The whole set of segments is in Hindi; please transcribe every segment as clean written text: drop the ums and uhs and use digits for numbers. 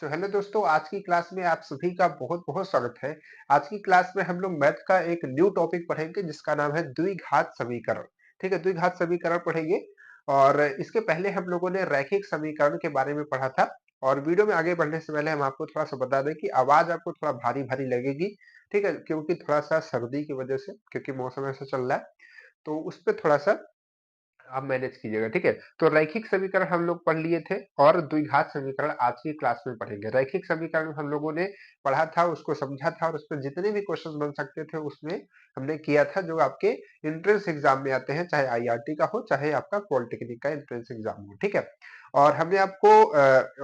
हेलो दोस्तों, आज की क्लास में आप सभी का बहुत बहुत स्वागत है। आज की क्लास में हम लोग मैथ का एक न्यू टॉपिक पढ़ेंगे जिसका नाम है द्विघात समीकरण। ठीक है, द्विघात समीकरण पढ़ेंगे। और इसके पहले हम लोगों ने रैखिक समीकरण के बारे में पढ़ा था। और वीडियो में आगे बढ़ने से पहले हम आपको थोड़ा सा बता दें कि आवाज आपको थोड़ा भारी भारी लगेगी। ठीक है, क्योंकि थोड़ा सा सर्दी की वजह से, क्योंकि मौसम ऐसा चल रहा है, तो उस पर थोड़ा सा आप मैनेज कीजिएगा। ठीक है, तो रैखिक समीकरण हम लोग पढ़ लिए थे और द्विघात समीकरण आज की क्लास में पढ़ेंगे। रैखिक समीकरण हम लोगों ने पढ़ा था, उसको समझा था, और उसमें जितने भी क्वेश्चंस बन सकते थे उसमें हमने किया था, जो आपके एंट्रेंस एग्जाम में आते हैं, चाहे आईआरटी का हो चाहे आपका पॉलिटेक्निक का एंट्रेंस एग्जाम हो। ठीक है, और हमने आपको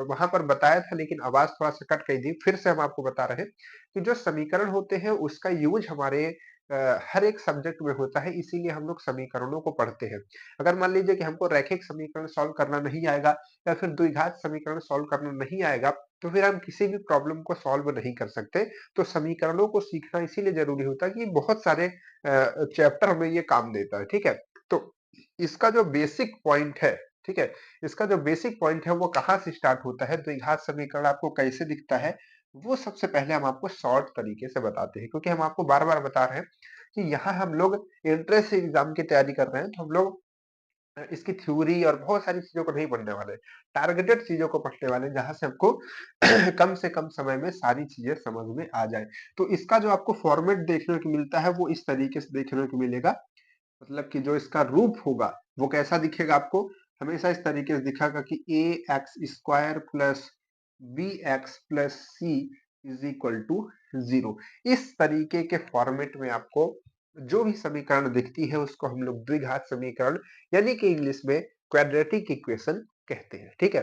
वहां पर बताया था, लेकिन आवाज थोड़ा सा कट गई थी। फिर से हम आपको बता रहे हैं कि जो समीकरण होते हैं उसका यूज हमारे हर एक सब्जेक्ट में होता है, इसीलिए हम लोग समीकरणों को पढ़ते हैं। अगर मान लीजिए कि हमको रैखिक समीकरण सॉल्व करना नहीं आएगा या फिर द्विघात समीकरण सॉल्व करना नहीं आएगा, तो फिर हम किसी भी प्रॉब्लम को सॉल्व नहीं कर सकते। तो समीकरणों को सीखना इसीलिए जरूरी होता है कि बहुत सारे चैप्टर हमें ये काम देता है। ठीक है, तो इसका जो बेसिक पॉइंट है, ठीक है, इसका जो बेसिक पॉइंट है वो कहाँ से स्टार्ट होता है, द्विघात समीकरण आपको कैसे दिखता है, वो सबसे पहले हम आपको शॉर्ट तरीके से बताते हैं। क्योंकि हम आपको बार बार बता रहे हैं कि यहाँ हम लोग एंट्रेंस एग्जाम की तैयारी कर रहे हैं, तो हम लोग इसकी थ्योरी और बहुत सारी चीजों को नहीं पढ़ने वाले, टारगेटेड चीजों को पढ़ने वाले, जहां से हमको कम से कम समय में सारी चीजें समझ में आ जाए। तो इसका जो आपको फॉर्मेट देखने को मिलता है वो इस तरीके से देखने को मिलेगा। मतलब कि जो इसका रूप होगा वो कैसा दिखेगा आपको, हमेशा इस तरीके से दिखेगा कि A X square plus B X plus C is equal to 0। इस तरीके के फॉर्मेट में आपको जो भी समीकरण दिखती है उसको हम लोग द्विघात समीकरण, यानी कि इंग्लिश में क्वाड्रेटिक इक्वेशन कहते हैं। ठीक है,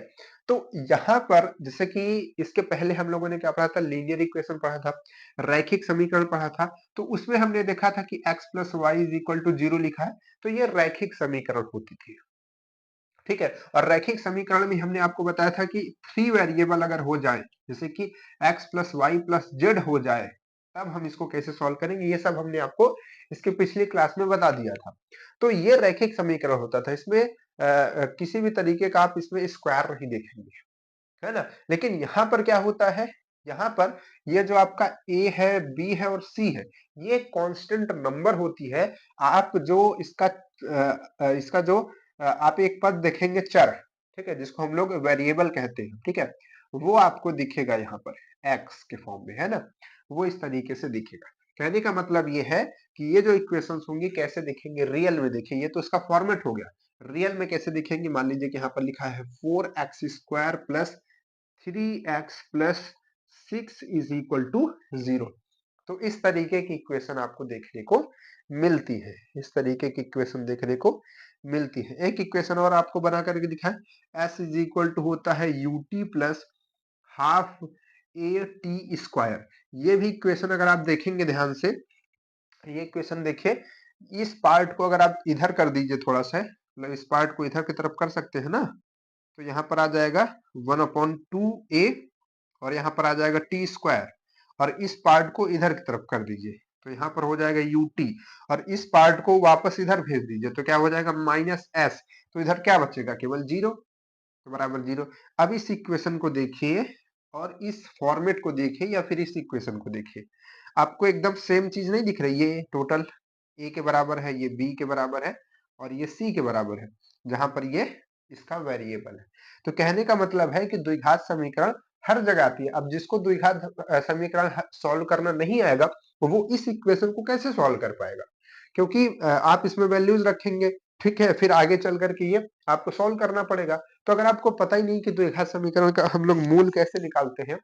तो यहाँ पर जैसे कि इसके पहले हम लोगों ने क्या पढ़ा था, लीनियर इक्वेशन पढ़ा था, रैखिक समीकरण पढ़ा था। तो उसमें हमने देखा था कि x plus Y is equal to 0 लिखा है, तो ये रैखिक समीकरण होती थी। ठीक है, और रैखिक समीकरण में हमने आपको बताया था कि 3 वेरिएबल अगर हो जाए, जैसे कि x plus Y plus Z हो जाए, तब हम इसको कैसे सॉल्व करेंगे, ये सब हमने आपको इसके पिछली क्लास में बता दिया था। तो ये रैखिक समीकरण होता था। इसमें किसी भी तरीके का आप इसमें स्क्वायर नहीं देखेंगे, है ना। लेकिन यहाँ पर क्या होता है, यहाँ पर ये जो आपका a है, b है और c है, ये कांस्टेंट नंबर होती है। आप जो इसका जो आप एक पद देखेंगे चर, ठीक है, जिसको हम लोग वेरिएबल कहते हैं, ठीक है, वो आपको दिखेगा यहाँ पर x के फॉर्म में, है ना। वो इस तरीके से दिखेगा। कहने का मतलब ये है कि ये जो इक्वेशंस होंगी कैसे दिखेंगे, रियल में देखिए, ये तो इसका फॉर्मेट हो गया। रियल में कैसे दिखेंगे, मान लीजिए कि यहाँ पर लिखा है 4x² plus 3x plus 6 is equal to 0। तो इस तरीके की इक्वेशन आपको देखने को मिलती है, इस तरीके की इक्वेशन देखने को मिलती है। एक इक्वेशन और आपको बना करके दिखाएं, s इज इक्वल टू होता है ut plus half A T square. ये भी इक्वेशन अगर आप देखेंगे ध्यान से, ये इक्वेशन देखिए, इस पार्ट को अगर आप इधर कर दीजिए थोड़ा सा, मतलब इस पार्ट को इधर की तरफ कर सकते हैं ना, तो यहाँ पर आ जाएगा 1/2a, और यहाँ पर आ जाएगा टी स्क्वायर, और इस पार्ट को इधर की तरफ कर दीजिए, तो यहाँ पर हो जाएगा ut, और इस पार्ट को वापस इधर भेज दीजिए, तो क्या हो जाएगा -s। तो इधर क्या बचेगा, केवल 0, तो बराबर 0। अब इस इक्वेशन को देखिए और इस फॉर्मेट को देखिए, या फिर इस इक्वेशन को देखिए, आपको एकदम सेम चीज नहीं दिख रही। ये टोटल a के बराबर है, ये b के बराबर है, और ये c के बराबर है, जहां पर ये इसका वेरिएबल है। तो कहने का मतलब है कि द्विघात समीकरण हर जगह आती है। अब जिसको द्विघात समीकरण सॉल्व करना नहीं आएगा, तो वो इस इक्वेशन को कैसे सॉल्व कर पाएगा, क्योंकि आप इसमें वैल्यूज रखेंगे, ठीक है, फिर आगे चल करके ये आपको सॉल्व करना पड़ेगा। तो अगर आपको पता ही नहीं कि द्विघात समीकरण का हम लोग मूल कैसे निकालते हैं,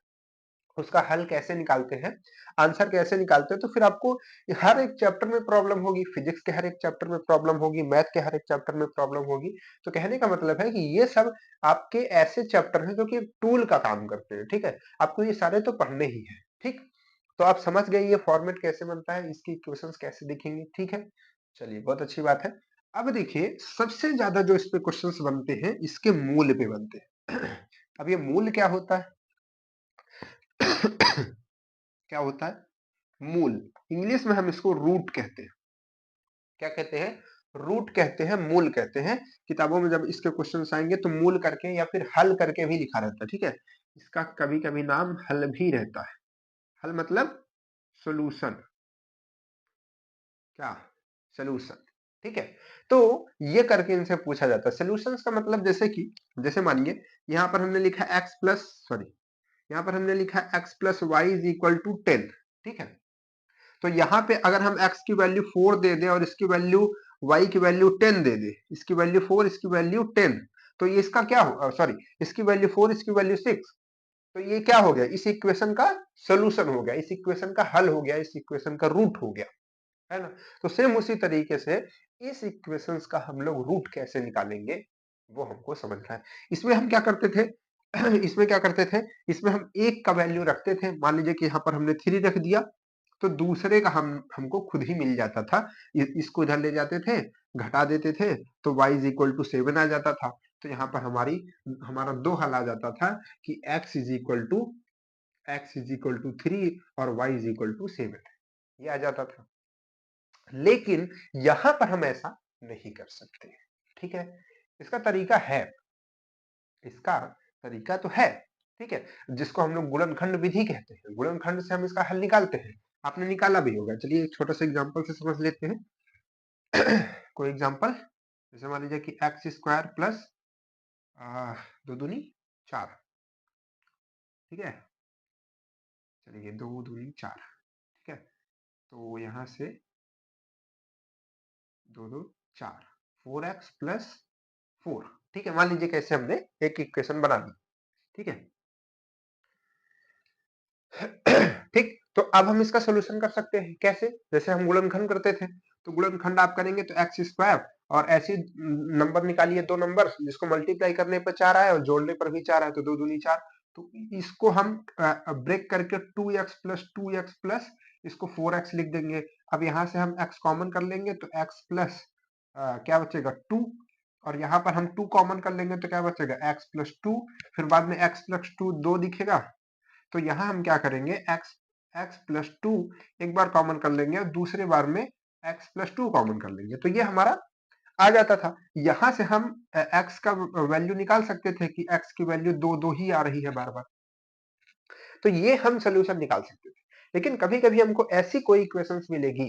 उसका हल कैसे निकालते हैं, आंसर कैसे निकालते हैं, तो फिर आपको हर एक चैप्टर में प्रॉब्लम होगी, फिजिक्स के हर एक चैप्टर में प्रॉब्लम होगी, मैथ के हर एक चैप्टर में प्रॉब्लम होगी। तो कहने का मतलब है कि ये सब आपके ऐसे चैप्टर हैं जो कि टूल का काम करते हैं। ठीक है, आपको ये सारे तो पढ़ने ही है। ठीक, तो आप समझ गए ये फॉर्मेट कैसे बनता है, इसकी इक्वेशंस कैसे दिखेंगी। ठीक है, चलिए, बहुत अच्छी बात है। अब देखिए, सबसे ज्यादा जो इस पे क्वेश्चंस बनते हैं, इसके मूल पे बनते हैं। अब ये मूल क्या होता है, क्या होता है मूल, इंग्लिश में हम इसको रूट कहते हैं। क्या कहते हैं, रूट कहते हैं, मूल कहते हैं। किताबों में जब इसके क्वेश्चन आएंगे तो मूल करके या फिर हल करके भी लिखा रहता है। ठीक है, इसका कभी कभी नाम हल भी रहता है। हल मतलब सोल्यूशन, क्या, सोल्यूशन। ठीक है, तो ये करके इनसे पूछा जाता है। सोल्यूशंस का मतलब जैसे कि, जैसे मानिए यहाँ पर हमने लिखा x प्लस, सॉरी, यहाँ पर हमने लिखा x plus Y is equal to 10। ठीक है, तो यहाँ पे अगर हम x की वैल्यू 4 दे दें और इसकी वैल्यू y की वैल्यू 10 दे दे, इसकी वैल्यू 4 इसकी वैल्यू 10, तो ये इसका क्या हो, सॉरी, इसकी वैल्यू 4 इसकी वैल्यू 6, तो ये क्या हो गया, इस इक्वेशन का सोल्यूशन हो गया, इस इक्वेशन का हल हो गया, इस इक्वेशन का रूट हो गया, है ना। तो सेम उसी तरीके से इस इक्वेशंस का हम लोग रूट कैसे निकालेंगे वो हमको समझना है। इसमें हम क्या करते थे इसमें क्या करते थे, इसमें हम एक का वैल्यू रखते थे, मान लीजिए कि यहाँ पर हमने 3 रख दिया, तो दूसरे का हमको खुद ही मिल जाता था। इसको इधर ले जाते थे, घटा देते थे, तो y इज इक्वल टू 7 आ जाता था। तो यहाँ पर हमारा दो हल आ जाता था कि x इज इक्वल टू 3 और y इज इक्वल टू 7, ये आ जाता था। लेकिन यहां पर हम ऐसा नहीं कर सकते। ठीक है, इसका तरीका है, इसका तरीका तो है। ठीक है, जिसको हम लोग गुणनखंड विधि कहते हैं, गुणनखंड से हम इसका हल निकालते हैं। आपने निकाला भी होगा। चलिए एक छोटा सा एग्जांपल से समझ लेते हैं। कोई एग्जांपल, जैसे मान लीजिए कि एक्स स्क्वायर प्लस 2 दूनी 4। ठीक है, चलिए 2 दूनी 4। ठीक है, तो यहां से 2 2 4, 4x प्लस 4। ठीक है, मान लीजिए कैसे हमने एक इक्वेशन बना ली। ठीक है, ठीक, तो अब हम इसका सोल्यूशन कर सकते हैं कैसे, जैसे हम गुणनखंड करते थे, तो गुणनखंड आप करेंगे तो एक्स स्क्वायर और ऐसे नंबर निकालिए, दो नंबर जिसको मल्टीप्लाई करने पर 4 आए और जोड़ने पर भी 4 आए, तो 2 दूनी 4। तो इसको हम ब्रेक करके 2x प्लस इसको 4x लिख देंगे। अब यहाँ से हम x कॉमन कर लेंगे तो x प्लस क्या बचेगा 2, और यहाँ पर हम 2 कॉमन कर लेंगे तो क्या बचेगा x प्लस 2, फिर बाद में x प्लस 2 2 दिखेगा, तो यहां हम क्या करेंगे, x प्लस 2 एक बार कॉमन कर लेंगे और दूसरे बार में x प्लस 2 कॉमन कर लेंगे, तो ये हमारा आ जाता था। यहां से हम x का वैल्यू निकाल सकते थे कि x की वैल्यू 2 2 ही आ रही है बार बार, तो ये हम सोल्यूशन निकाल सकते थे। लेकिन कभी कभी हमको ऐसी कोई इक्वेशंस मिलेगी,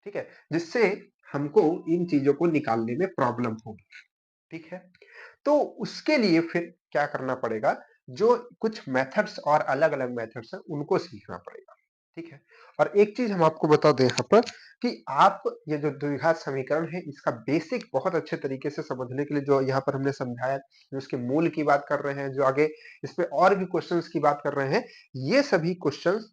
ठीक है, जिससे हमको इन चीजों को निकालने में प्रॉब्लम होगी। ठीक है, तो उसके लिए फिर क्या करना पड़ेगा, जो कुछ मेथड्स और अलग अलग मेथड्स हैं उनको सीखना पड़ेगा। ठीक है, और एक चीज हम आपको बता दें यहाँ पर कि आप ये जो द्विघात समीकरण है इसका बेसिक बहुत अच्छे तरीके से समझने के लिए जो यहाँ पर हमने समझाया, जो उसके मूल की बात कर रहे हैं, जो आगे इस पे और भी क्वेश्चंस की बात कर रहे हैं, ये सभी क्वेश्चंस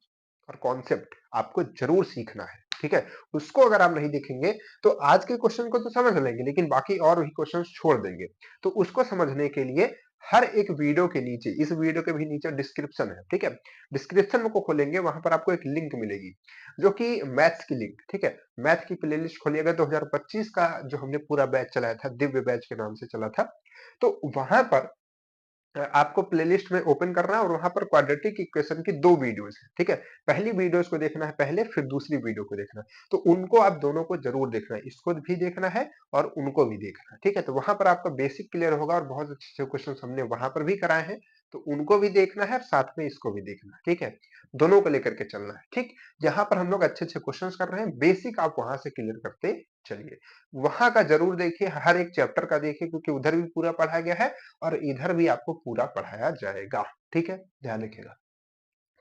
और कॉन्सेप्ट आपको जरूर सीखना है। ठीक है, उसको अगर आप नहीं देखेंगे तो आज के क्वेश्चन को तो समझ लेंगे लेकिन बाकी और भी क्वेश्चन छोड़ देंगे। तो उसको समझने के लिए हर एक वीडियो के नीचे, इस वीडियो के भी नीचे डिस्क्रिप्शन है। ठीक है, डिस्क्रिप्शन को खोलेंगे, वहां पर आपको एक लिंक मिलेगी जो कि मैथ्स की लिंक। ठीक है, मैथ की प्लेलिस्ट खोलिएगा, 2025 का जो हमने पूरा बैच चलाया था, दिव्य बैच के नाम से चला था, तो वहां पर आपको प्लेलिस्ट में ओपन करना है और वहां पर क्वाड्रेटिक इक्वेशन की 2 वीडियोस है। ठीक है, पहली वीडियोस को देखना है पहले, फिर दूसरी वीडियो को देखना है, तो उनको आप दोनों को जरूर देखना है, इसको भी देखना है और उनको भी देखना है। ठीक है, तो वहां पर आपका बेसिक क्लियर होगा और बहुत अच्छे क्वेश्चन हमने वहां पर भी कराए हैं, तो उनको भी देखना है और साथ में इसको भी देखना है। ठीक है, दोनों को लेकर के चलना है। ठीक, जहां पर हम लोग अच्छे अच्छे क्वेश्चन कर रहे हैं, बेसिक आप वहां से क्लियर करते चलिए, वहां का जरूर देखिए, हर एक चैप्टर का देखिए, क्योंकि उधर भी पूरा पढ़ाया गया है और इधर भी आपको पूरा पढ़ाया जाएगा। ठीक है, ध्यान रखिएगा।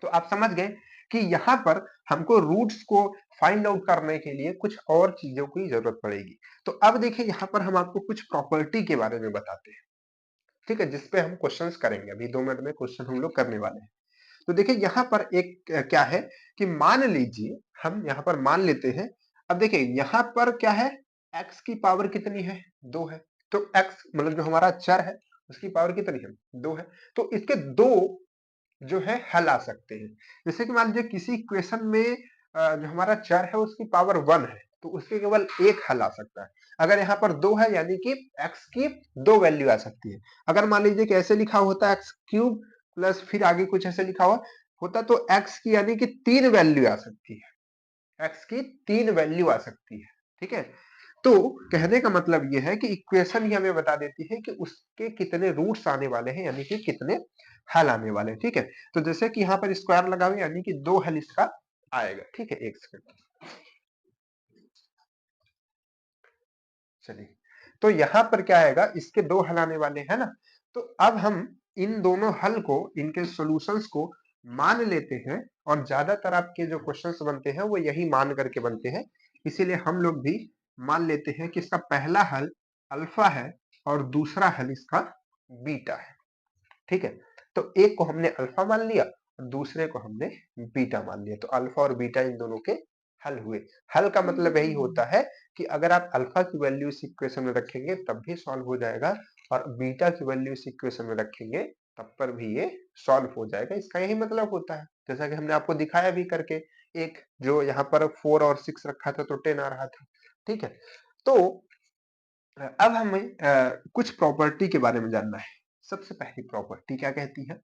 तो आप समझ गए कि यहाँ पर हमको रूट्स को फाइंड आउट करने के लिए कुछ और चीजों की जरूरत पड़ेगी। तो अब देखिए यहाँ पर हम आपको कुछ प्रॉपर्टी के बारे में बताते हैं। ठीक है, जिसपे हम क्वेश्चंस करेंगे, अभी 2 मिनट में क्वेश्चन हम लोग करने वाले हैं। तो देखिए यहाँ पर एक क्या है कि मान लीजिए, हम यहाँ पर मान लेते हैं, अब देखिए यहाँ पर क्या है, x की पावर कितनी है, 2 है, तो x मतलब जो हमारा चर है उसकी पावर कितनी है, 2 है, तो इसके दो जो है हल आ सकते हैं। जैसे कि मान लीजिए किसी इक्वेशन में जो हमारा चर है उसकी पावर 1 है, तो उसके केवल एक हल आ सकता है। अगर यहाँ पर 2 है यानी कि x की 2 वैल्यू आ सकती है। अगर मान लीजिए कि ऐसे लिखा होता है एक्स क्यूब प्लस फिर आगे कुछ ऐसे लिखा हुआ होता, तो x की यानी कि 3 वैल्यू आ सकती है, x की 3 वैल्यू आ सकती है। ठीक है, तो कहने का मतलब यह है कि इक्वेशन ही हमें बता देती है कि उसके कितने रूट्स आने वाले हैं, यानी कि कितने हल आने वाले, ठीक है। तो जैसे कि यहाँ पर स्क्वायर लगा हुआ यानी कि 2 हल इसका आएगा, ठीक है। एक सेकंड, चलिए। तो यहाँ पर क्या आएगा, इसके 2 हल आने वाले हैं ना। तो अब हम इन दोनों हल को, इनके सॉल्यूशंस को मान लेते हैं, और ज्यादातर आपके जो क्वेश्चंस बनते हैं वो यही मान करके बनते हैं। इसीलिए हम लोग भी मान लेते हैं कि इसका पहला हल अल्फा है और दूसरा हल इसका बीटा है, ठीक है। तो एक को हमने अल्फा मान लिया और दूसरे को हमने बीटा मान लिया। तो अल्फा और बीटा इन दोनों के हल हुए। हल का मतलब यही होता है कि अगर आप अल्फा की वैल्यू इस इक्वेशन में रखेंगे तब भी सॉल्व हो जाएगा, और बीटा की वैल्यू इस इक्वेशन में रखेंगे तब पर भी ये सॉल्व हो जाएगा। इसका यही मतलब होता है, जैसा कि हमने आपको दिखाया भी करके। एक जो यहाँ पर 4 और 6 रखा था तो 10 आ रहा था, ठीक है। तो अब हमें कुछ प्रॉपर्टी के बारे में जानना है। सबसे पहली प्रॉपर्टी क्या कहती है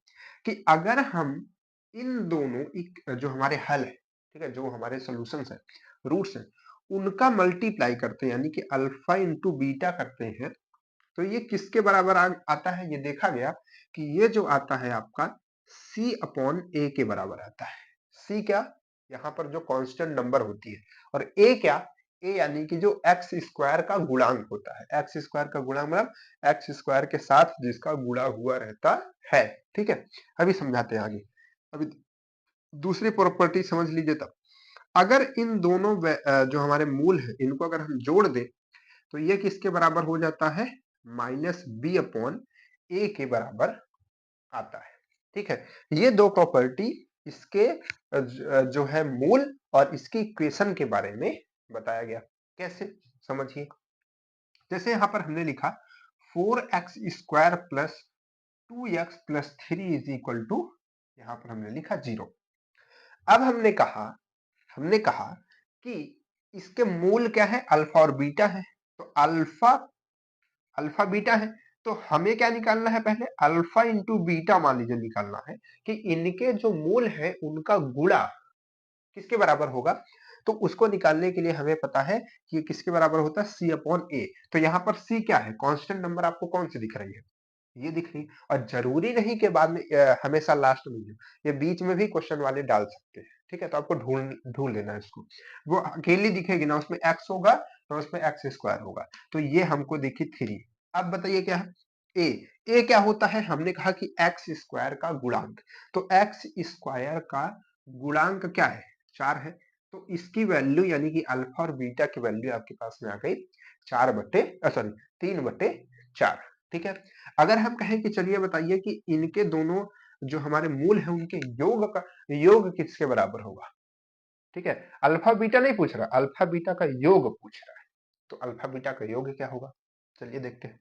कि अगर हम इन दोनों जो हमारे हल है, ठीक है, जो हमारे सॉल्यूशंस है, रूट्स है, उनका मल्टीप्लाई करते हैं यानी कि अल्फा इंटू बीटा करते हैं, तो ये किसके बराबर आता है। ये देखा गया कि ये जो आता है आपका c अपॉन ए के बराबर आता है। c क्या, यहाँ पर जो कांस्टेंट नंबर होती है, और a क्या, a यानी कि जो एक्स स्क्वायर का गुणांक होता है। एक्स स्क्वायर का गुणांक मतलब एक्स स्क्वायर के साथ जिसका गुणा हुआ रहता है, ठीक है। अभी समझाते हैं आगे। अभी दूसरी प्रॉपर्टी समझ लीजिए। तब अगर इन दोनों जो हमारे मूल है इनको अगर हम जोड़ दें तो ये किसके बराबर हो जाता है, माइनस बी अपॉन ए के बराबर आता है, ठीक है। ये दो प्रॉपर्टी इसके जो है मूल और इसकी इक्वेशन के बारे में बताया गया। कैसे, समझिए। जैसे यहां पर हमने लिखा 4x square plus 2x plus 3 is equal to, यहां पर हमने लिखा 0। अब हमने कहा कि इसके मूल क्या है, अल्फा और बीटा है। तो अल्फा अल्फा बीटा है, तो हमें क्या निकालना है, पहले अल्फा इंटू बीटा मान लीजिए निकालना है कि इनके जो मूल है उनका गुणा किसके बराबर होगा। तो उसको निकालने के लिए हमें पता है कि ये किसके बराबर होता है, सी अपॉन ए। तो यहाँ पर सी क्या है, कांस्टेंट नंबर आपको कौन सी दिख रही है, ये दिख रही। और जरूरी नहीं कि बाद में हमेशा लास्ट में हो, ये बीच में भी क्वेश्चन वाले डाल सकते हैं, ठीक है। तो आपको ढूंढ ढूंढ लेना है इसको। वो अकेली दिखेगी ना, उसमें एक्स होगा तो उसमें एक्स स्क्वायर होगा। तो ये हमको देखी 3। अब बताइए क्या है, ए। ए क्या होता है, हमने कहा कि एक्स स्क्वायर का गुणांक। तो एक्स स्क्वायर का गुणांक क्या है, 4 है। तो इसकी वैल्यू यानी कि अल्फा और बीटा की वैल्यू आपके पास में आ गई 3/4, ठीक है। अगर हम कहें कि चलिए बताइए कि इनके दोनों जो हमारे मूल है उनके योग किसके बराबर होगा, ठीक है। अल्फा बीटा नहीं पूछ रहा, अल्फा बीटा का योग पूछ रहा है। तो अल्फा बीटा का योग क्या होगा, चलिए देखते हैं।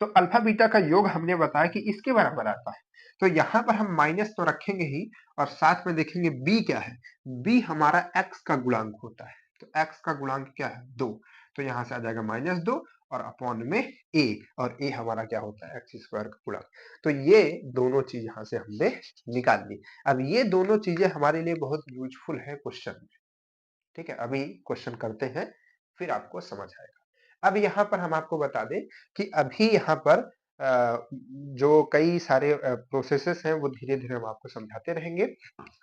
तो अल्फा बीटा का योग हमने बताया कि इसके बराबर आता है। तो यहां पर हम माइनस तो रखेंगे ही, और साथ में देखेंगे बी क्या है। बी हमारा एक्स का गुणांक होता है। तो एक्स का गुणांक क्या है, 2। तो यहां से आ जाएगा -2 और अपॉन में ए, और ए हमारा क्या होता है, एक्स स्क्वायर का गुणांक। तो ये दोनों चीज यहां से हमने निकाल ली। अब ये दोनों चीजें हमारे लिए बहुत यूजफुल है क्वेश्चन में, ठीक है। अभी क्वेश्चन करते हैं फिर आपको समझ आएगा। अब यहाँ पर हम आपको बता दें कि अभी यहाँ पर जो कई सारे प्रोसेसेस हैं वो धीरे धीरे हम आपको समझाते रहेंगे,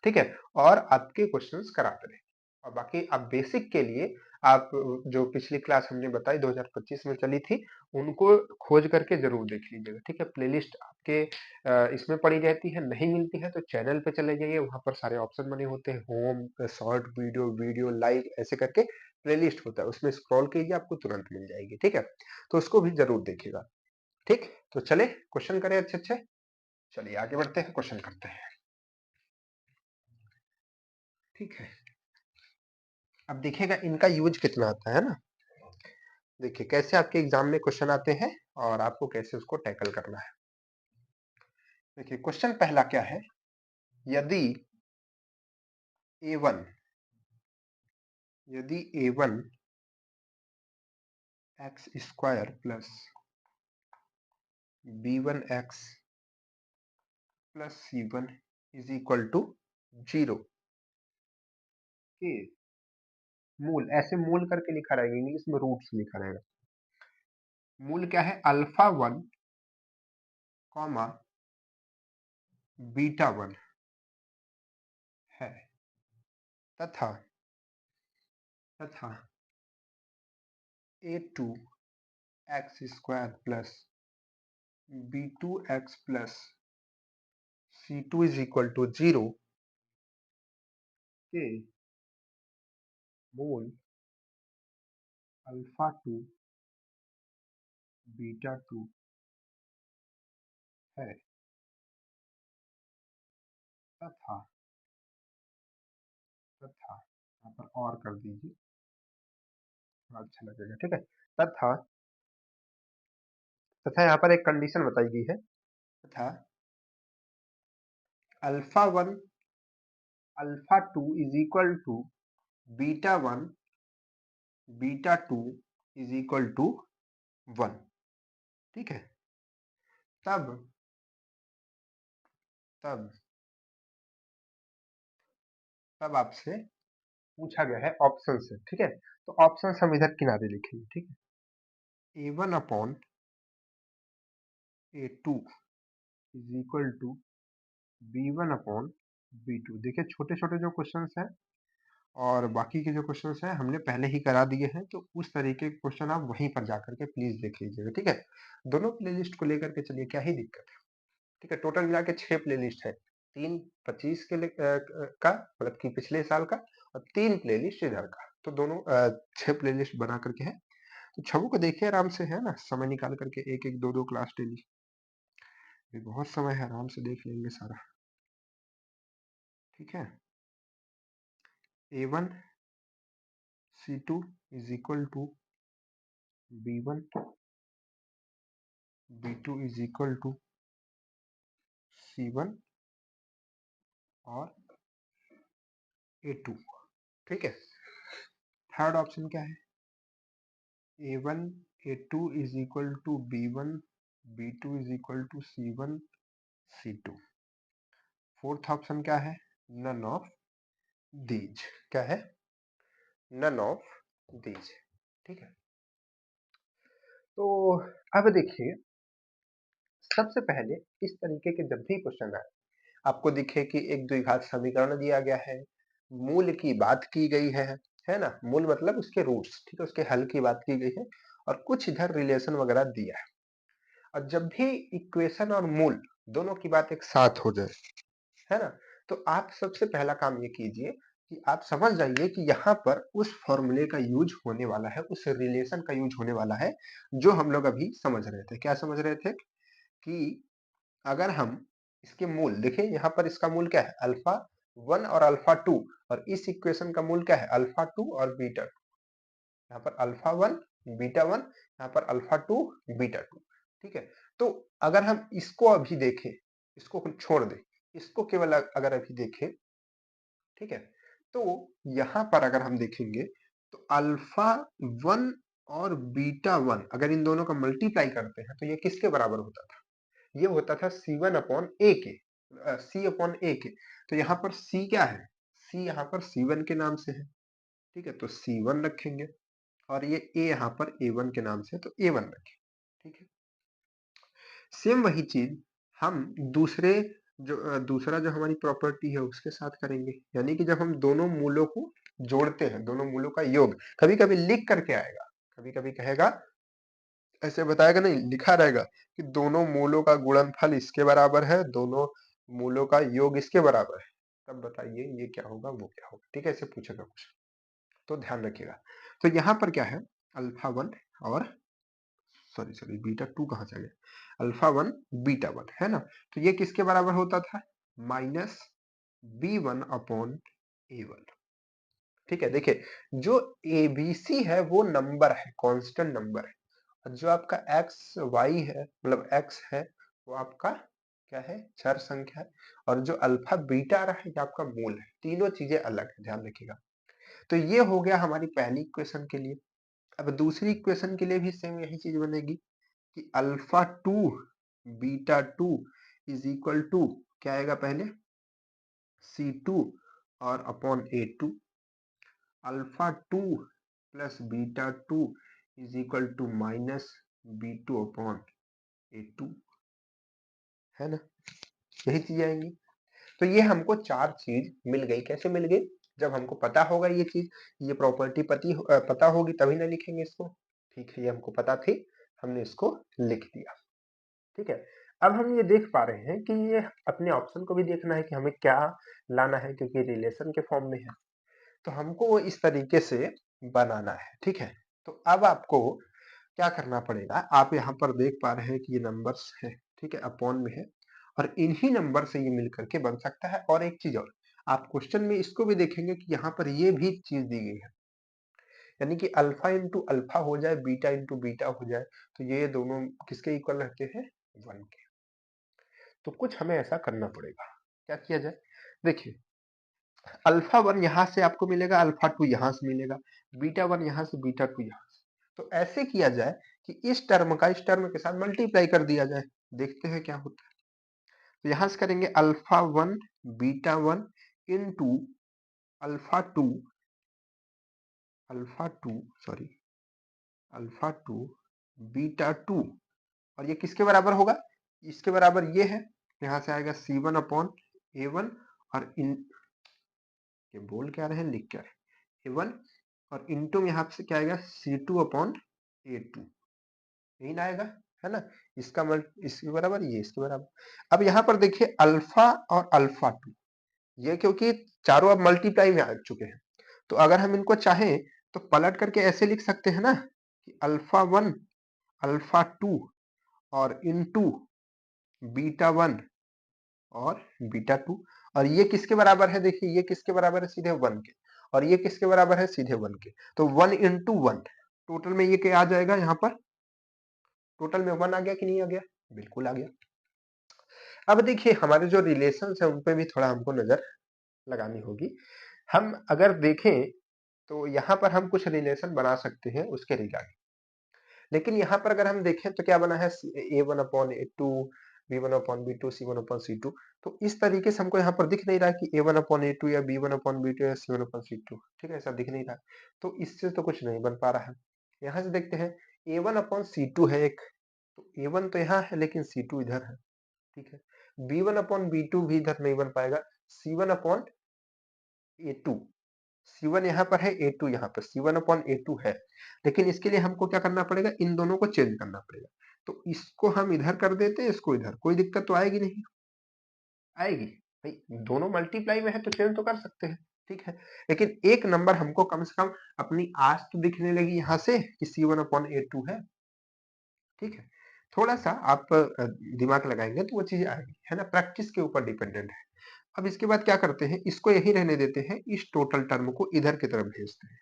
ठीक है, और आपके क्वेश्चंस कराते रहेंगे। और बाकी आप बेसिक के लिए आप जो पिछली क्लास हमने बताई 2025 में चली थी उनको खोज करके जरूर देख लीजिएगा, ठीक है। प्लेलिस्ट आपके इसमें पड़ी रहती है, नहीं मिलती है तो चैनल पे चले जाइए, वहां पर सारे ऑप्शन बने होते हैं, home, short video, video, live, ऐसे करके प्लेलिस्ट होता है, उसमें स्क्रॉल कीजिए आपको तुरंत मिल जाएगी, ठीक है। तो उसको भी जरूर देखिएगा, ठीक। तो चले क्वेश्चन करें अच्छे अच्छे। चलिए आगे बढ़ते हैं, क्वेश्चन करते हैं, ठीक है। अब देखिएगा इनका यूज कितना आता है ना। देखिए कैसे आपके एग्जाम में क्वेश्चन आते हैं और आपको कैसे उसको टैकल करना है। देखिए क्वेश्चन पहला क्या है, यदि a1 X square plus b1x plus c1 is equal to 0 के मूल, ऐसे मूल करके लिखा रहेगा, इंग्लिश में रूट्स लिखा रहेगा। मूल क्या है, अल्फा 1 कॉमा बीटा 1 है तथा a2 X square plus b2 X plus c2 is equal to 0 के मूल अल्फा 2 बीटा 2 है तथा यहाँ पर और कर दीजिए, अच्छा लगेगा, ठीक है। तथा यहाँ पर एक कंडीशन बताई गई है, तथा alpha 1 alpha 2 is equal to beta 1 beta 2 is equal to 1, ठीक है। तब आपसे पूछा गया है ऑप्शन से, ठीक है। तो ऑप्शन हम इधर किनारे लिखेंगे, ठीक है। a1 upon a2 is equal to b1 upon b2। देखिए छोटे छोटे जो क्वेश्चंस हैं और बाकी के जो क्वेश्चंस हैं हमने पहले ही करा दिए हैं, तो उस तरीके के क्वेश्चन आप वहीं पर जाकर के प्लीज देख लीजिएगा, ठीक है। दोनों प्लेलिस्ट को लेकर के चलिए, क्या ही दिक्कत है, ठीक है। टोटल मिला के 6 प्लेलिस्ट है, 3 25 के का मतलब कि पिछले साल का, और 3 प्लेलिस्ट इधर का, तो दोनों 6 प्लेलिस्ट बना करके है। तो छवो को देखिए आराम से, है ना, समय निकाल करके एक एक दो दो क्लास डेली, ये बहुत समय है, आराम से देख लेंगे सारा, ठीक है। a1 c2 is equal to b1 b2 is equal to c1 और a2, ठीक है। थर्ड ऑप्शन क्या है, a1 a2 is equal to b1 b2 is equal to c1 c2। Fourth option क्या है, नन ऑफ दीज, क्या है, नन ऑफ दीज, ठीक है। तो अब देखिए, सबसे पहले इस तरीके के जब भी क्वेश्चन आए, आपको दिखे कि एक द्विघात समीकरण दिया गया है, मूल की बात की गई है ना, मूल मतलब उसके रूट्स, ठीक है, उसके हल की बात की गई है, और कुछ इधर रिलेशन वगैरह दिया है, और जब भी इक्वेशन और मूल दोनों की बात एक साथ हो जाए, है ना, तो आप सबसे पहला काम ये कीजिए कि आप समझ जाइए कि यहाँ पर उस फॉर्मूले का यूज होने वाला है, उस रिलेशन का यूज होने वाला है जो हम लोग अभी समझ रहे थे। क्या समझ रहे थे कि अगर हम इसके मूल देखिए, यहाँ पर इसका मूल क्या है, अल्फा 1 और अल्फा 2, और इस इक्वेशन का मूल क्या है, अल्फा 2 और बीटा 2। यहाँ पर अल्फा 1 बीटा 1, यहाँ पर अल्फा 2 बीटा 2, ठीक है। तो अगर हम इसको अभी देखें, इसको छोड़ दें, इसको केवल अगर अभी देखें, ठीक है, तो यहाँ पर अगर हम देखेंगे तो अल्फा 1 और बीटा 1 अगर इन दोनों का मल्टीप्लाई करते हैं तो ये किसके बराबर होता था, ये होता था C1 अपॉन ए के, C अपॉन ए के। तो यहाँ पर C क्या है, C यहाँ पर C1 के नाम से है, ठीक है, तो C1 रखेंगे, और ये A यहाँ पर A1 के नाम से है, तो A1 रखें, ठीक है। सेम वही चीज हम दूसरा जो हमारी प्रॉपर्टी है उसके साथ करेंगे, यानी कि जब हम दोनों मूलों को जोड़ते हैं, दोनों मूलों का योग, कभी कभी लिख करके आएगा, कभी कभी कहेगा, ऐसे बताएगा नहीं, लिखा रहेगा कि दोनों मूलों का गुणनफल इसके बराबर है, दोनों मूलों का योग इसके बराबर है, तब बताइए ये क्या होगा वो क्या होगा, ठीक है, ऐसे पूछेगा कुछ, तो ध्यान रखिएगा। तो यहाँ पर क्या है, अल्फा 1 और सॉरी बीटा 2 कहाँ से आ गया, अल्फा 1 बीटा 1, है ना, तो ये किसके बराबर होता था, माइनस b1 अपॉन a1, ठीक है। देखिए जो abc है वो नंबर है, कांस्टेंट नंबर है, और जो आपका एक्स वाई है मतलब एक्स है वो आपका क्या है, चर संख्या है, और जो अल्फा बीटा आ रहा है ये आपका मूल है, तीनों चीजें अलग है, ध्यान रखिएगा। तो ये हो गया हमारी पहली इक्वेशन के लिए। अब दूसरी इक्वेशन के लिए भी सेम यही चीज बनेगी कि alpha 2 beta 2 is equal to क्या आएगा, पहले C2 और upon A2, alpha 2 plus beta 2 is equal to minus B2 upon A2, है ना, यही चीज आएंगी। तो ये हमको 4 चीज मिल गई। कैसे मिल गई? जब हमको पता होगा ये चीज, ये प्रॉपर्टी पता होगी तभी ना लिखेंगे इसको। ठीक है, ये हमको पता थी, हमने इसको लिख दिया। ठीक है, अब हम ये देख पा रहे हैं कि ये अपने ऑप्शन को भी देखना है कि हमें क्या लाना है, क्योंकि रिलेशन के फॉर्म में है, तो हमको वो इस तरीके से बनाना है। ठीक है, तो अब आपको क्या करना पड़ेगा, आप यहाँ पर देख पा रहे हैं कि ये नंबर्स है, ठीक है, अपॉन में है, और इन्हीं नंबर से ये मिल करके बन सकता है। और एक चीज और, आप क्वेश्चन में इसको भी देखेंगे कि यहाँ पर ये भी चीज दी गई है, यानी कि अल्फा इंटू अल्फा हो जाए, बीटा इंटू बीटा हो जाए, तो ये दोनों किसके इक्वल रहते हैं? 1 के। तो कुछ हमें ऐसा करना पड़ेगा। क्या किया जाए? देखिए, अल्फा 1 यहाँ से आपको मिलेगा, अल्फा 2 यहाँ से मिलेगा, बीटा 1 यहाँ से, बीटा 2 यहाँ से। तो ऐसे किया जाए कि इस टर्म का इस टर्म के साथ मल्टीप्लाई कर दिया जाए, देखते हैं क्या होता है। तो यहां से करेंगे alpha 1 beta 1 into alpha 2, sorry, alpha 2 beta 2, और ये किसके बराबर होगा? इसके बराबर ये है, यहां से आएगा C1 अपॉन A1, और इन ये बोल क्या रहे हैं, लिख क्या रहे हैं, A1, और इंटू में यहाँ से क्या आएगा, C2 अपॉन A2, यही ना आएगा, है ना? इसका इसके बराबर, ये इसके बराबर। अब यहाँ पर देखिए अल्फा और अल्फा 2, ये क्योंकि चारों अब मल्टीप्लाई में आ चुके हैं, तो अगर हम इनको चाहें तो पलट करके ऐसे लिख सकते हैं ना कि अल्फा 1 अल्फा 2 और इंटू बीटा 1 और बीटा 2, और ये किसके बराबर है? देखिए ये किसके बराबर है? सीधे 1 के। और ये किसके बराबर है? सीधे 1 के। तो 1 इंटू 1, टोटल में ये क्या आ जाएगा? यहाँ पर टोटल में 1 आ गया कि नहीं आ गया? बिल्कुल आ गया। अब देखिए हमारे जो रिलेशंस है उन पे भी थोड़ा हमको नजर लगानी होगी। हम अगर देखें तो यहाँ पर हम कुछ रिलेशन बना सकते हैं उसके रिगार्डिंग, लेकिन यहाँ पर अगर हम देखें तो क्या बना है, A1/A2, B1/B2, C1/C2। तो इस तरीके से हमको यहाँ पर दिख नहीं रहा कि A1/A2 या B1/B2 या C1/C2, ठीक है, ऐसा दिख नहीं रहा। तो इससे तो कुछ नहीं बन पा रहा है। यहाँ से देखते हैं, A1/C2 है एक, तो A1 तो यहाँ है लेकिन C2 इधर है, ठीक है। B1/B2 भी इधर नहीं बन पाएगा। C1/A2, C1 यहाँ पर है, A2 यहाँ पर, C1/A2 है, लेकिन इसके लिए हमको क्या करना पड़ेगा, इन दोनों को चेंज करना पड़ेगा। तो इसको हम इधर कर देते हैं, इसको इधर, कोई दिक्कत तो आएगी नहीं? आएगी भाई, दोनों मल्टीप्लाई में है तो चेंज तो कर सकते हैं, ठीक है। लेकिन एक नंबर हमको कम से कम अपनी आस तो दिखने लगी यहाँ से कि C1/A2 है, ठीक है। थोड़ा सा आप दिमाग लगाएंगे तो वो चीज आएगी, है ना, प्रैक्टिस के ऊपर डिपेंडेंट है। अब इसके बाद क्या करते हैं, इसको यही रहने देते हैं, इस टोटल टर्म को इधर की तरफ भेजते हैं।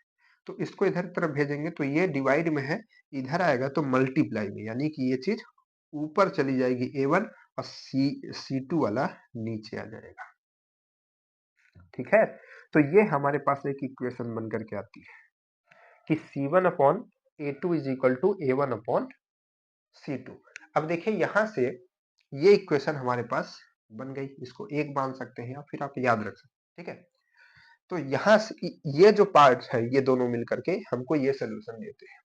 तो इसको इधर की तरफ भेजेंगे तो ये डिवाइड में है, इधर आएगा तो मल्टीप्लाई में, यानी कि ये चीज ऊपर चली जाएगी A1, और C2 वाला नीचे आ जाएगा, ठीक है। तो ये हमारे पास एक इक्वेशन बन करके आती है कि C1/A2 is equal to A1/C2। अब देखिए यहां से ये इक्वेशन हमारे पास बन गई, इसको एक मान सकते हैं या फिर आप याद रख सकते हैं, ठीक है। तो यहाँ से ये जो पार्ट है ये दोनों मिलकर के हमको ये सोल्यूशन देते हैं।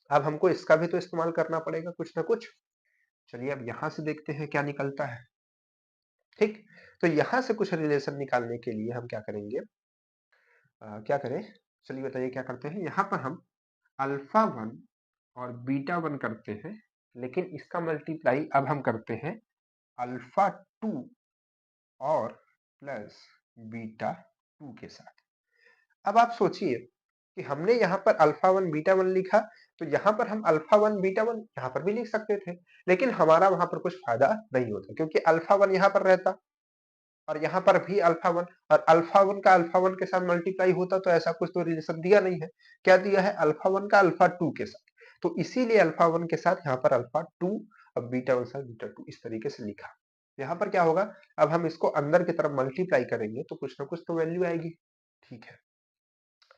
अब हमको इसका भी तो इस्तेमाल करना पड़ेगा कुछ ना कुछ। चलिए अब यहाँ से देखते हैं क्या निकलता है, ठीक। तो यहाँ से कुछ रिलेशन निकालने के लिए हम क्या करेंगे, क्या करें, चलिए बताइए क्या करते हैं। यहाँ पर हम अल्फा 1 और बीटा 1 करते हैं, लेकिन इसका मल्टीप्लाई अब हम करते हैं अल्फा 2 और प्लस बीटा 2 के साथ। अब आप सोचिए कि हमने यहाँ पर अल्फा 1 बीटा 1 लिखा, तो यहाँ पर हम अल्फा 1 बीटा 1 यहाँ पर भी लिख सकते थे, लेकिन हमारा वहां पर कुछ फायदा नहीं होता, क्योंकि अल्फा 1 यहाँ पर रहता और यहाँ पर भी अल्फा 1, और अल्फा 1 का अल्फा 1 के साथ मल्टीप्लाई होता, तो ऐसा कुछ तो रिलेशन दिया नहीं है। क्या दिया है? अल्फा 1 का अल्फा 2 के साथ। तो इसीलिए अल्फा 1 के साथ यहाँ पर अल्फा 2 और बीटा 1 साथ बीटा 2 इस तरीके से लिखा। यहाँ पर क्या होगा, अब हम इसको अंदर की तरफ मल्टीप्लाई करेंगे तो कुछ ना कुछ तो वैल्यू आएगी, ठीक है।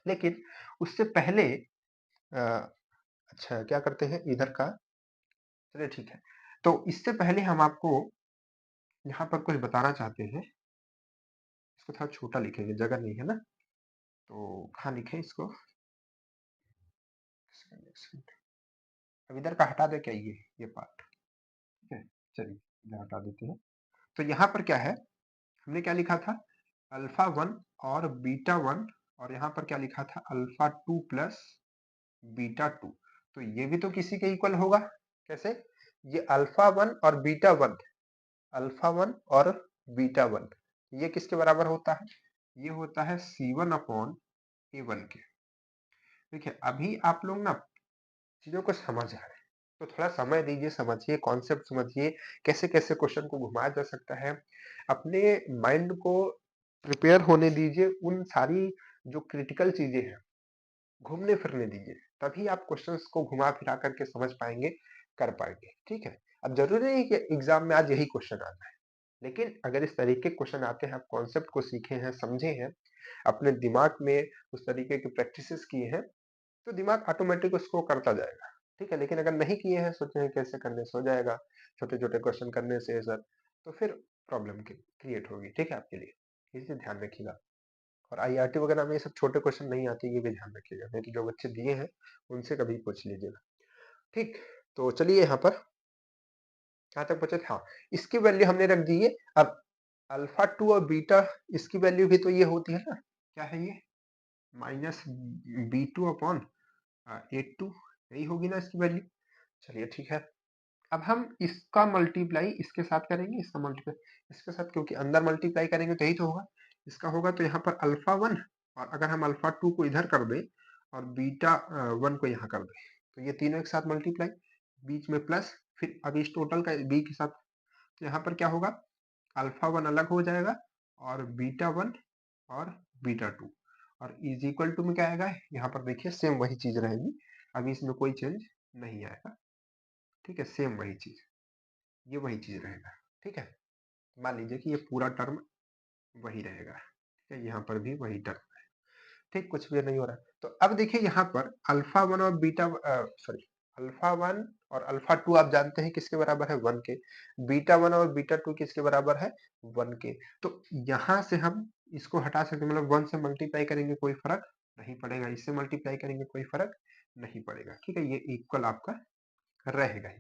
लेकिन उससे पहले अच्छा क्या करते हैं इधर का, चलिए ठीक है। तो इससे पहले हम आपको यहाँ पर कुछ बताना चाहते हैं, इसको थोड़ा छोटा लिखेंगे, जगह नहीं है ना, तो कहाँ लिखें इसको, अब इधर का हटा दे क्या, ये पार्ट, ठीक है, चलिए इधर हटा देते हैं। तो यहाँ पर क्या है, हमने क्या लिखा था, अल्फा 1 और बीटा 1, और यहाँ पर क्या लिखा था, अल्फा 2 प्लस बीटा 2। तो ये भी तो किसी के इक्वल होगा। कैसे, ये अल्फा 1 और बीटा 1, अल्फा 1 और बीटा 1, ये किसके बराबर होता है, ये होता है C1 अपॉन A1 के। देखिए अभी आप लोग ना चीजों को समझ आ रहे हैं, तो थोड़ा समय दीजिए, समझिए, कॉन्सेप्ट समझिए, कैसे कैसे क्वेश्चन को घुमाया जा सकता है। अपने माइंड को प्रिपेयर होने दीजिए, उन सारी जो क्रिटिकल चीजें हैं घूमने फिरने दीजिए, तभी आप क्वेश्चंस को घुमा फिरा करके समझ पाएंगे, कर पाएंगे। ठीक है, अब जरूरी नहीं कि एग्जाम में आज यही क्वेश्चन आना है, लेकिन अगर इस तरीके के क्वेश्चन आते हैं, आप कॉन्सेप्ट को सीखे हैं, समझे हैं, अपने दिमाग में उस तरीके की प्रैक्टिसेस किए हैं, तो दिमाग ऑटोमेटिक उसको करता जाएगा। ठीक है, लेकिन अगर नहीं किए हैं, सोचे हैं कैसे करने से हो जाएगा, छोटे छोटे क्वेश्चन करने से सर, तो फिर प्रॉब्लम क्रिएट होगी। ठीक है, आपके लिए इसे ध्यान रखिएगा। और आईआरटी वगैरह में ये सब छोटे क्वेश्चन नहीं आते, ये भी ध्यान रखिएगा, नहीं तो जो बच्चे दिए हैं उनसे कभी पूछ लीजिएगा। ठीक, तो चलिए यहाँ पर कहाँ तक बचे थे, हाँ, इसकी वैल्यू हमने रख दी है। अब अल्फा 2 और बीटा, इसकी वैल्यू भी तो ये होती है ना, क्या है ये, माइनस B2 अपॉन A2, यही होगी ना इसकी वैल्यू। चलिए ठीक है, अब हम इसका मल्टीप्लाई इसके साथ करेंगे, इसका मल्टीप्लाई इसके साथ, क्योंकि अंदर मल्टीप्लाई करेंगे तो यही तो होगा, इसका होगा। तो यहाँ पर अल्फा 1, और अगर हम अल्फा 2 को इधर कर दें और बीटा 1 को यहाँ कर दें, तो ये तीनों एक साथ मल्टीप्लाई, बीच में प्लस, फिर अब इस टोटल का बी के साथ, तो यहाँ पर क्या होगा, अल्फा 1 अलग हो जाएगा और बीटा 1 और बीटा 2, और इज इक्वल टू में क्या आएगा, यहाँ पर देखिए सेम वही चीज रहेगी, अभी इसमें कोई चेंज नहीं आएगा। ठीक है, सेम वही चीज, ये वही चीज रहेगा। ठीक है, मान लीजिए कि ये पूरा टर्म वही रहेगा। ठीक है, यहाँ पर भी वही टर्म, ठीक, कुछ भी नहीं हो रहा है। तो अब देखिए यहाँ पर अल्फा 1 और बीटा सॉरी, अल्फा 1 और अल्फा 2 आप जानते हैं किसके बराबर है, 1 के। बीटा 1 और बीटा 2 किसके बराबर है, 1 के। तो यहाँ से हम इसको हटा सकते, मतलब 1 से मल्टीप्लाई करेंगे कोई फर्क नहीं पड़ेगा, इससे मल्टीप्लाई करेंगे कोई फर्क नहीं पड़ेगा। ठीक है, ये इक्वल आपका रहेगा ही।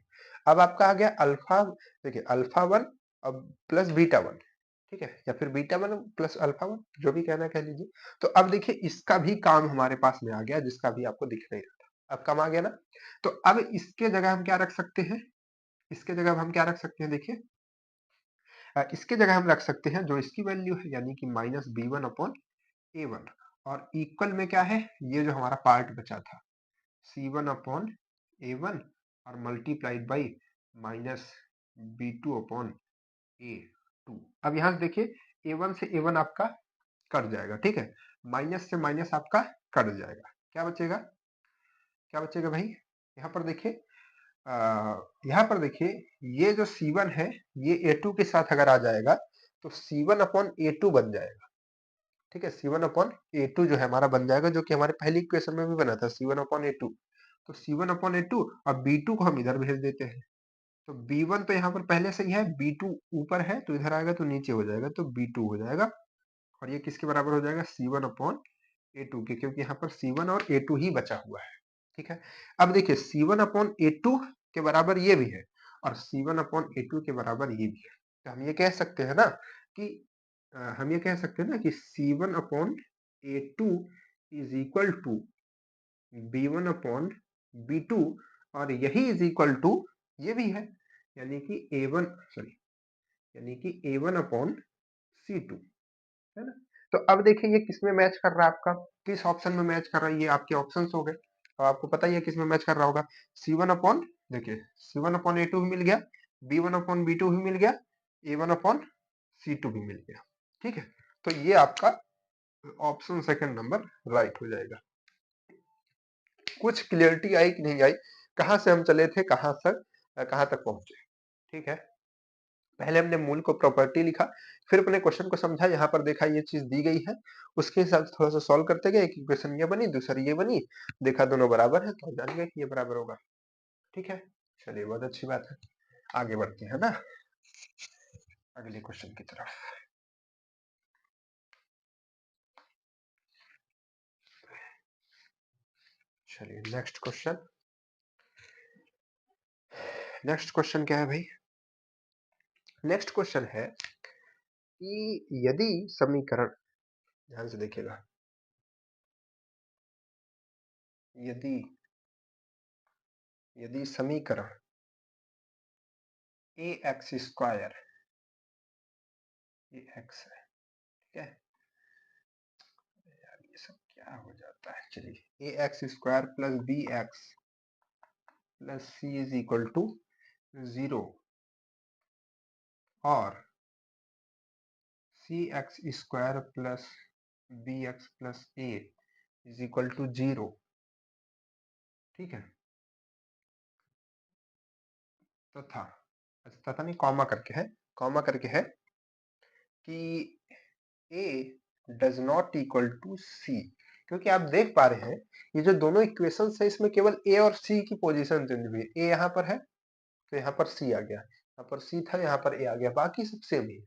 अब आपका आ गया अल्फा, देखिए अल्फा 1 अब प्लस बीटा 1, ठीक है, या फिर बीटा 1 प्लस अल्फा 1, जो भी कहना है कह लीजिए। तो अब देखिए इसका भी काम हमारे पास में आ गया, जिसका भी आपको दिख नहीं रहा था, अब काम आ गया ना। तो अब इसके जगह हम क्या रख सकते हैं, इसके जगह हम क्या रख सकते हैं, देखिए इसके जगह हम रख सकते हैं जो इसकी वैल्यू है, यानी कि माइनस B1 अपॉन A1, और इक्वल में क्या है, ये जो हमारा पार्ट बचा था, C1 अपॉन A1 और multiplied by minus B2 upon A2। अब यहाँ से देखिए A1 से A1 आपका कट जाएगा, ठीक है, माइनस से माइनस आपका कट जाएगा, क्या बचेगा, क्या बचेगा भाई, यहाँ पर देखिए यहाँ पर देखिए ये जो C1 है ये A2 के साथ अगर आ जाएगा तो C1 अपॉन A2 बन जाएगा। ठीक है, C1 अपॉन A2 जो है हमारा बन जाएगा, जो कि हमारे पहली इक्वेशन में भी बना था, C1 अपॉन A2। तो C1 अपॉन A2 और B2 को हम इधर भेज देते हैं, तो B1 तो यहाँ पर पहले से ही है, B2 ऊपर है तो इधर आएगा तो नीचे हो जाएगा, तो B2 हो जाएगा, और ये किसके बराबर हो जाएगा, C1 अपॉन A2 के, क्योंकि यहाँ पर C1 और A2 ही बचा हुआ है। ठीक है, अब देखिए C1 अपॉन A2 के बराबर ये भी है और C1 अपॉन A2 के बराबर ये भी है, तो हम ये कह सकते हैं ना कि हम ये कह सकते हैं ना कि C1 upon A2 is equal to B1 upon B2, और यही इज इक्वल टू ये भी है, यानी कि A1 सॉरी, यानी कि A1 अपॉन C2, है ना। तो अब देखिए ये किस में मैच कर रहा है आपका, किस ऑप्शन में मैच कर रहा है, ये आपके ऑप्शंस हो गए। अब आपको पता ही है किस में मैच कर रहा होगा, C1 अपॉन, देखिए C1 अपॉन A2 भी मिल गया, B1 अपॉन B2 भी मिल गया, A1 अपॉन C2 भी मिल गया। ठीक है, तो ये आपका ऑप्शन सेकंड नंबर राइट हो जाएगा। कुछ क्लियरिटी आई कि नहीं आई, कहां से हम चले थे कहां तक पहुंचे। ठीक है, पहले हमने मूल को प्रॉपर्टी लिखा, फिर अपने क्वेश्चन को समझा, यहाँ पर देखा ये चीज दी गई है, उसके हिसाब से थोड़ा सा सॉल्व करते गए, एक इक्वेशन ये बनी, दूसरी ये बनी, देखा दोनों बराबर है तो जान गए कि ये बराबर होगा। ठीक है, चलिए बहुत अच्छी बात है, आगे बढ़ते हैं ना अगले क्वेश्चन की तरफ। चलिए नेक्स्ट क्वेश्चन, नेक्स्ट क्वेश्चन क्या है भाई, नेक्स्ट क्वेश्चन है कि यदि समीकरण, ध्यान से देखिएगा, यदि यदि समीकरण ए एक्स स्क्वायर, ये एक्स है, ठीक है, यार ये सब क्या हो जाता है, चलिए, A X square plus B X plus C is equal to 0 और C X square plus B X plus A is equal to 0, ठीक है, तथा, अच्छा तथा नहीं, कॉमा करके है, कॉमा करके है कि a does not equal to C, क्योंकि आप देख पा रहे हैं ये जो दोनों इक्वेशन है इसमें केवल a और c की पोजीशन चेंज हुई है, a यहाँ पर है तो यहाँ पर c आ गया, यहाँ पर c था यहाँ पर a आ गया, बाकी सब सेम ही है।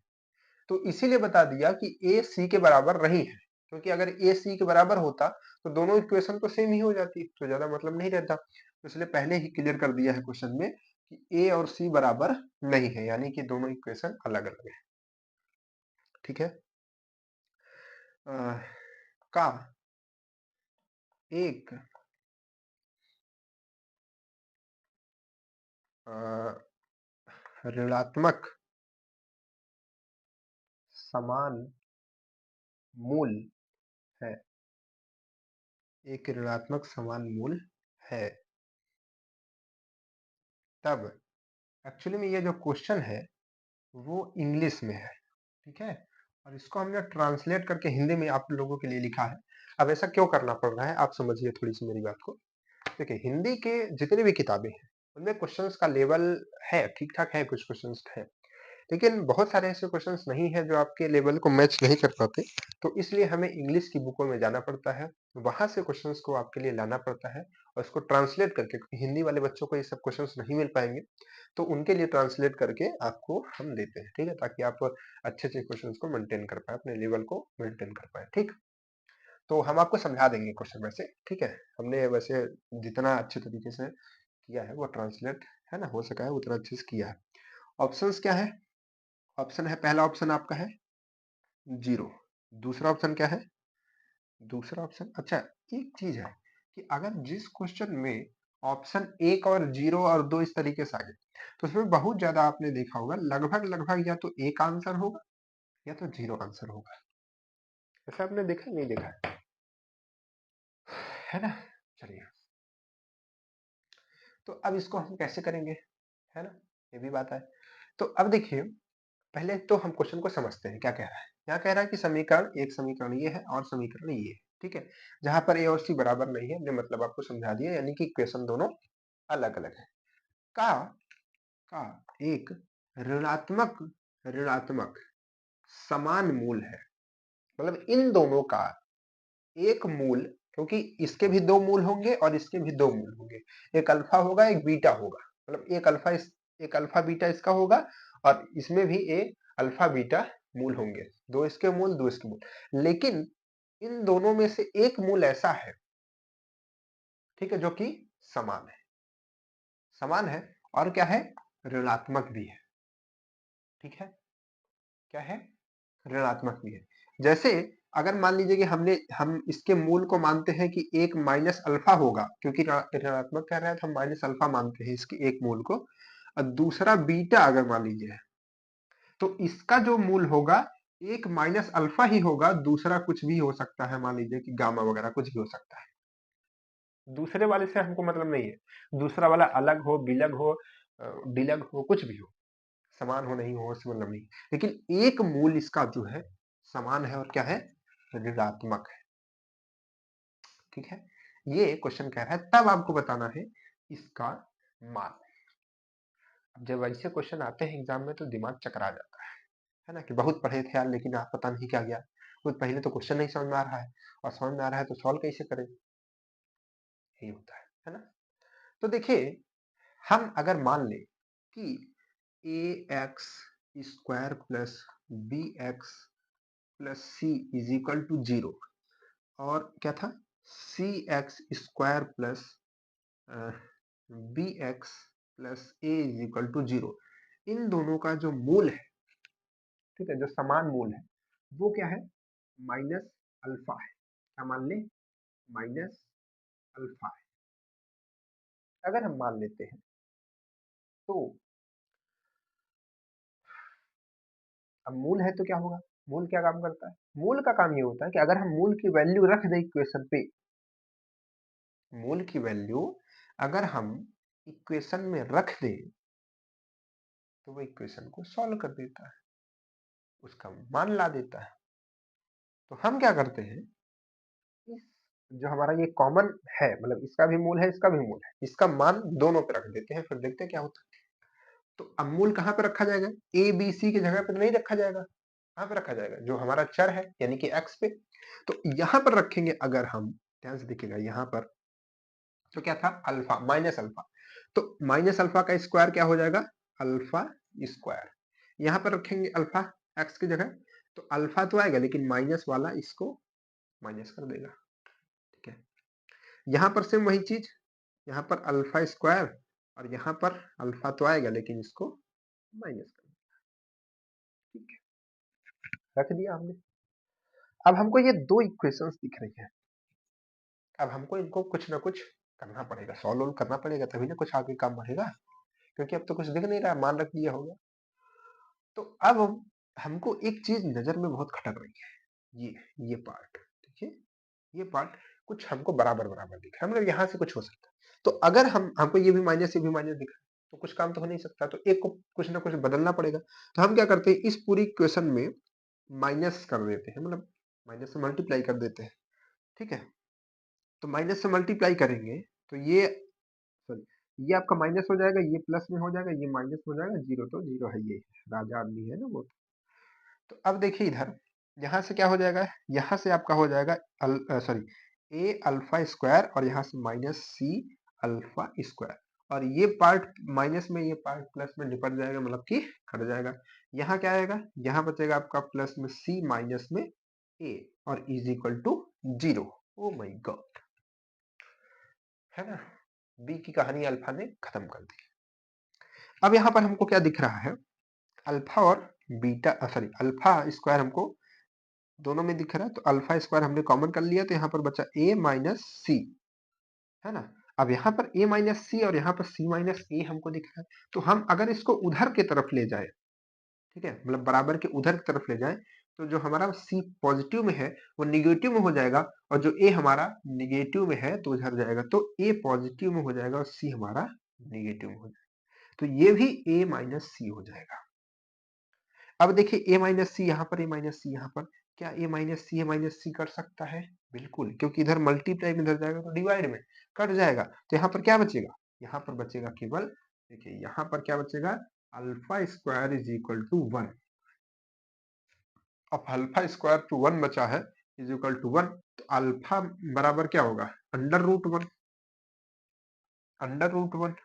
तो इसीलिए बता दिया कि a c के बराबर नहीं है, क्योंकि अगर a c के बराबर होता तो दोनों इक्वेशन तो सेम ही हो जाती, तो ज्यादा मतलब नहीं रहता, तो इसलिए पहले ही क्लियर कर दिया है क्वेश्चन में कि a और c बराबर नहीं है, यानी कि दोनों इक्वेशन अलग अलग है, ठीक है। का एक ऋणात्मक समान मूल है, एक ऋणात्मक समान मूल है, तब एक्चुअली में ये जो क्वेश्चन है वो इंग्लिश में है, ठीक है, और इसको हमने ट्रांसलेट करके हिंदी में आप लोगों के लिए लिखा है। अब ऐसा क्यों करना पड़ रहा है आप समझिए थोड़ी सी मेरी बात को। देखिए हिंदी के जितनी भी किताबें हैं उनमें क्वेश्चंस का लेवल है, ठीक ठाक है, कुछ क्वेश्चंस है, लेकिन बहुत सारे ऐसे क्वेश्चंस नहीं है जो आपके लेवल को मैच नहीं कर पाते, तो इसलिए हमें इंग्लिश की बुकों में जाना पड़ता है, वहां से क्वेश्चंस को आपके लिए लाना पड़ता है और इसको ट्रांसलेट करके, क्योंकि हिंदी वाले बच्चों को ये सब क्वेश्चंस नहीं मिल पाएंगे, तो उनके लिए ट्रांसलेट करके आपको हम देते हैं, ठीक है, ताकि आप अच्छे अच्छे क्वेश्चन को मेंटेन कर पाए, अपने लेवल को मेंटेन कर पाए, ठीक। तो हम आपको समझा देंगे क्वेश्चन वैसे, ठीक है, हमने वैसे जितना अच्छे तरीके से किया है वो ट्रांसलेट, है ना, हो सका है उतना अच्छे से किया है। ऑप्शंस क्या है, ऑप्शन है, पहला ऑप्शन आपका है 0, दूसरा ऑप्शन क्या है, दूसरा ऑप्शन, अच्छा एक चीज है कि अगर जिस क्वेश्चन में ऑप्शन 1 और 0 और 2 इस तरीके से आ गए तो उसमें बहुत ज्यादा आपने देखा होगा लगभग लगभग या तो एक आंसर होगा या तो 0 आंसर होगा, ऐसा आपने देखा नहीं देखा है ना। चलिए, तो अब इसको हम कैसे करेंगे, है ना, ये भी बात है। तो अब देखिए, पहले तो हम क्वेश्चन को समझते हैं क्या कह रहा है। यहाँ कह रहा है कि समीकरण, एक समीकरण ये है और समीकरण ये है, ठीक है, जहां पर ए और सी बराबर नहीं है, हमने मतलब आपको समझा दिया, यानी कि इक्वेशन दोनों अलग अलग है। का का एक ऋणात्मक ऋणात्मक समान मूल है, मतलब इन दोनों का एक मूल, क्योंकि इसके भी दो मूल होंगे और इसके भी दो मूल होंगे, एक अल्फा होगा एक बीटा होगा, मतलब एक अल्फा बीटा इसका होगा और इसमें भी एक अल्फा बीटा मूल होंगे, दो इसके मूल दो इसके मूल, लेकिन इन दोनों में से एक मूल ऐसा है, ठीक है, जो कि समान है, समान है और क्या है, ऋणात्मक भी है, ठीक है, क्या है, ऋणात्मक भी है। जैसे अगर मान लीजिए कि हम इसके मूल को मानते हैं कि एक माइनस अल्फा होगा, क्योंकि ऋणात्मक कह रहा है तो हम माइनस अल्फा मानते हैं इसके एक मूल को, और दूसरा बीटा अगर मान लीजिए तो इसका जो मूल होगा एक माइनस अल्फा ही होगा, दूसरा कुछ भी हो सकता है, मान लीजिए कि गामा वगैरह कुछ भी हो सकता है, दूसरे वाले से हमको मतलब नहीं है, दूसरा वाला अलग हो, बिलग हो, डिलग हो, कुछ भी हो, समान हो नहीं हो उससे मतलब नहीं, लेकिन एक मूल इसका जो है समान है और क्या है, ऋणात्मक है, ठीक है, ये क्वेश्चन कह रहा है, तब आपको बताना है इसका मान। जब ऐसे क्वेश्चन आते हैं एग्जाम में तो दिमाग चकरा जाता है ना, कि बहुत पढ़े थे यार लेकिन आप पता नहीं क्या गया, कुछ पहले तो क्वेश्चन नहीं समझ में आ रहा है और समझ में आ रहा है तो सॉल्व कैसे करें, यही होता है ना। तो देखिए, हम अगर मान लें कि A X square plus B X plus C is equal to 0 और क्या था, C X square plus B X plus A is equal to 0, इन दोनों का जो मूल है ठीक है, जो समान मूल है वो क्या है, माइनस अल्फा है। क्या मान ले, माइनस अल्फा है। अगर हम मान लेते हैं तो अब मूल है तो क्या होगा, मूल क्या काम करता है, मूल का काम ये होता है कि अगर हम मूल की वैल्यू रख दें इक्वेशन पे, मूल की वैल्यू अगर हम इक्वेशन में रख दें तो वो इक्वेशन को सॉल्व कर देता है, उसका मान ला देता है। तो हम क्या करते हैं, इस जो हमारा ये कॉमन है, मतलब इसका भी मूल है इसका भी मूल है, इसका मान दोनों पे रख देते हैं, फिर देखते हैं क्या होता है। तो अब मूल कहाँ पे रखा जाएगा, ए बी सी की जगह पे तो नहीं रखा जाएगा, कहाँ पे रखा जाएगा, जो हमारा चर है यानी कि एक्स पे। तो यहाँ पर रखेंगे अगर हम, ध्यान से देखिएगा यहाँ पर, तो क्या था अल्फा माइनस अल्फा, तो माइनस अल्फा का स्क्वायर क्या हो जाएगा, अल्फा स्क्वायर। यहाँ पर रखेंगे अल्फा एक्स की जगह, तो अल्फा तो आएगा लेकिन माइनस वाला इसको माइनस कर देगा, ठीक है। यहाँ पर सेम वही चीज, यहाँ पर अल्फा स्क्वायर और यहाँ पर अल्फा तो आएगा लेकिन इसको माइनस कर देगा, ठीक है, रख दिया हमने। अब हमको ये दो इक्वेशंस दिख रही हैं, अब हमको इनको कुछ ना कुछ करना पड़ेगा, सॉल्व करना पड़ेगा, तभी ना कुछ आगे काम बढ़ेगा, क्योंकि अब तो कुछ दिख नहीं रहा, मान रख दिया होगा। तो अब हमको एक चीज नजर में बहुत खटक रही है, ये पार्ट देखिए, ये पार्ट कुछ हमको बराबर बराबर दिख रहा है, मतलब यहाँ से कुछ हो सकता है। तो अगर हमको ये भी माइनस दिख रहा है तो कुछ काम तो हो नहीं सकता, तो एक को कुछ ना कुछ बदलना पड़ेगा। तो हम क्या करते हैं, इस पूरी इक्वेशन में माइनस कर देते हैं, मतलब माइनस से मल्टीप्लाई कर देते हैं, ठीक है। तो माइनस से मल्टीप्लाई करेंगे तो ये, सॉरी, ये आपका माइनस हो जाएगा, ये प्लस में हो जाएगा, ये माइनस हो जाएगा, जीरो तो जीरो है, ये राजा आदमी है ना वो। तो अब देखिए इधर, यहाँ से क्या हो जाएगा, यहाँ से आपका हो जाएगा सॉरी ए अल्फा स्क्वायर और यहाँ से माइनस सी अल्फा स्क्वायर, और ये पार्ट माइनस में, ये पार्ट प्लस में निपट जाएगा, मतलब कि कट जाएगा। यहाँ क्या आएगा, यहाँ बचेगा आपका प्लस में सी माइनस में ए और is equal to zero. Oh my god, है ना, बी की कहानी अल्फा ने खत्म कर दी। अब यहाँ पर हमको क्या दिख रहा है, अल्फा और बीटा, सॉरी अल्फा स्क्वायर हमको दोनों में दिख रहा है, तो अल्फा स्क्वायर हमने कॉमन कर लिया, तो यहाँ पर बचा a माइनस सी, है ना। अब यहाँ पर a माइनस सी और यहाँ पर c माइनस ए हमको दिख रहा है, तो हम अगर इसको उधर की तरफ ले जाए, ठीक है, मतलब बराबर के उधर की तरफ ले जाए, तो जो हमारा c पॉजिटिव में है वो निगेटिव में हो जाएगा, और जो a हमारा निगेटिव में है तो उधर जाएगा, तो a पॉजिटिव में हो जाएगा और c हमारा निगेटिव में हो जाएगा, तो ये भी a माइनस सी हो जाएगा। अब देखिए a माइनस सी यहाँ पर, a माइनस सी यहाँ पर, क्या a माइनस सी कर सकता है, बिल्कुल, क्योंकि इधर मल्टीप्लाई में इधर जाएगा तो डिवाइड में कट जाएगा, तो यहाँ पर क्या बचेगा, यहाँ पर बचेगा केवल, देखिए यहाँ पर क्या बचेगा, alpha square is equal to 1। अब अल्फा स्क्वायर टू 1 बचा है, इज इक्वल टू 1, तो अल्फा बराबर क्या होगा, अंडर रूट 1, अंडर रूट 1,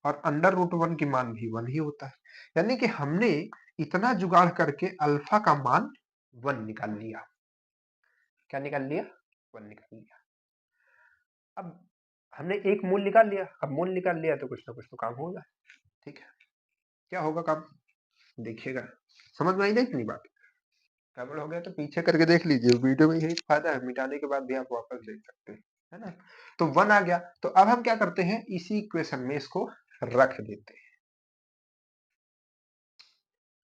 और अंडर रूट 1 की मान भी 1 ही होता है, यानी कि हमने इतना जुगाड़ करके अल्फा का मान 1 निकाल लिया। क्या निकाल लिया, 1 निकाल लिया। अब हमने एक मूल निकाल लिया, अब मूल निकाल लिया तो कुछ ना कुछ तो काम होगा, ठीक है। क्या होगा काम, देखिएगा, समझ में आई ना इतनी बात। गड़बड़ हो गया तो पीछे करके देख लीजिए, वीडियो में यही फायदा है, मिटाने के बाद भी आप वापस देख सकते हैं, है ना। तो 1 आ गया, तो अब हम क्या करते हैं, इसी इक्वेशन में इसको रख देते हैं,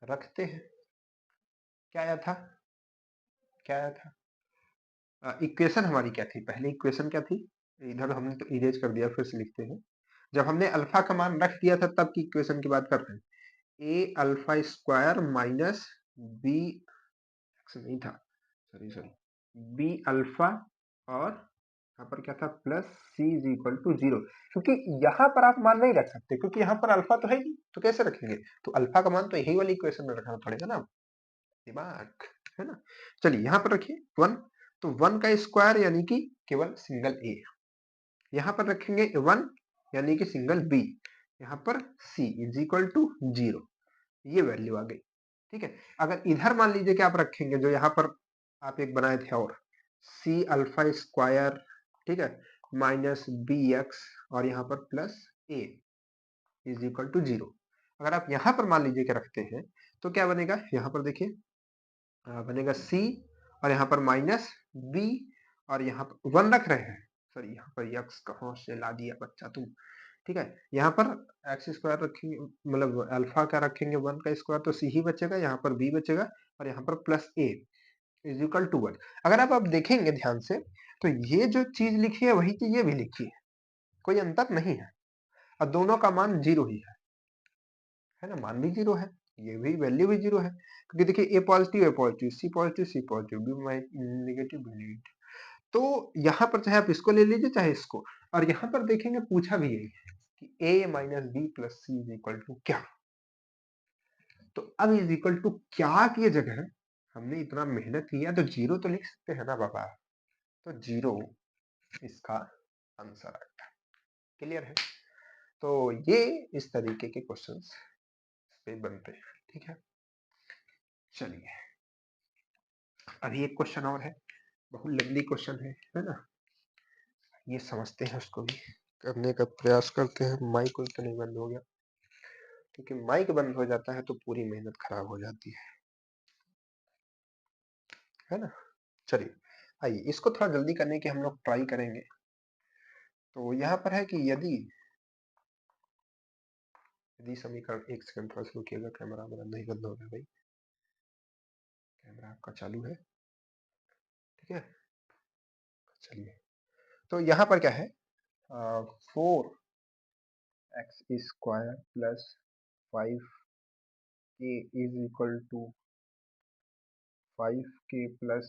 रखते हैं। क्या आया था, क्या आया था, इक्वेशन हमारी क्या थी, पहले इक्वेशन क्या थी, इधर हमने तो इरेज कर दिया, फिर से लिखते हैं। जब हमने अल्फा का मान रख दिया था तब की इक्वेशन की बात कर रहे हैं, A alpha square minus B, X नहीं था, सॉरी सॉरी, बी अल्फा, और यहाँ पर क्या था, plus C is equal to zero, क्योंकि यहाँ पर आप मान नहीं रख सकते, क्योंकि यहाँ पर अल्फा तो है ही, तो कैसे रखेंगे, तो अल्फा का मान तो यही वाली इक्वेशन में रखना पड़ेगा ना, दिमाग, है ना। चलिए यहाँ पर रखिए 1, तो 1 का स्क्वायर यानी कि केवल सिंगल ए, यहाँ पर रखेंगे 1 यानी कि सिंगल बी, यहाँ पर c इज इक्वल टू 0, ये वैल्यू आ गई, ठीक है। अगर इधर मान लीजिए कि आप रखेंगे जो यहाँ पर आप एक बनाए थे, और c अल्फा स्क्वायर, ठीक है, माइनस बी एक्स, और यहाँ पर plus A is equal to 0, अगर आप यहाँ पर मान लीजिए कि रखते हैं तो क्या बनेगा यहाँ पर देखिए, बनेगा सी और यहाँ पर माइनस बी और यहाँ पर 1 रख रहे हैं, सॉरी यहाँ पर एक्स कहाँ से ला दिया बच्चा तुम, ठीक है। यहाँ पर एक्स स्क्वायर रखेंगे, मतलब अल्फा क्या रखेंगे 1 का स्क्वायर, तो सी ही बचेगा, यहाँ पर बी बचेगा और यहाँ पर plus A is equal to 1। अगर आप देखेंगे ध्यान से तो ये जो चीज लिखी है वही चीज ये भी लिखी है, कोई अंतर नहीं है और दोनों का मान 0 ही है ना, मान भी 0 है, ये भी वैल्यू भी 0 है, क्योंकि देखिए A positive, C positive, B negative, B negative. तो यहाँ पर चाहे आप इसको ले लीजिए चाहे इसको, और यहाँ पर देखेंगे पूछा भी यही है कि a minus B plus C is equal to क्या। तो अब इज इक्वल टू क्या की जगह हमने इतना मेहनत किया तो 0 तो लिख सकते हैं ना बाबा, तो 0 इसका आंसर आएगा। क्लियर है? तो ये इस तरीके के क्वेश्चंस पे बनते हैं, ठीक है। चलिए अभी एक क्वेश्चन और है, बहुत लंबी क्वेश्चन है ना, ये समझते हैं, उसको भी करने का प्रयास करते हैं। माइक को तो नहीं बंद हो गया, क्योंकि माइक बंद हो जाता है तो पूरी मेहनत खराब हो जाती है ना। चलिए आइए इसको थोड़ा जल्दी करने की हम लोग ट्राई करेंगे। तो यहाँ पर है कि यदि यदि समीकरण, एक सेकंड थोड़ा सा रुकिएगा, कैमरा मेरा नहीं बंद हो गया भाई, कैमरा आपका चालू है, ठीक है। चलिए तो यहाँ पर क्या है, 4x square plus 5k is equal to 5k plus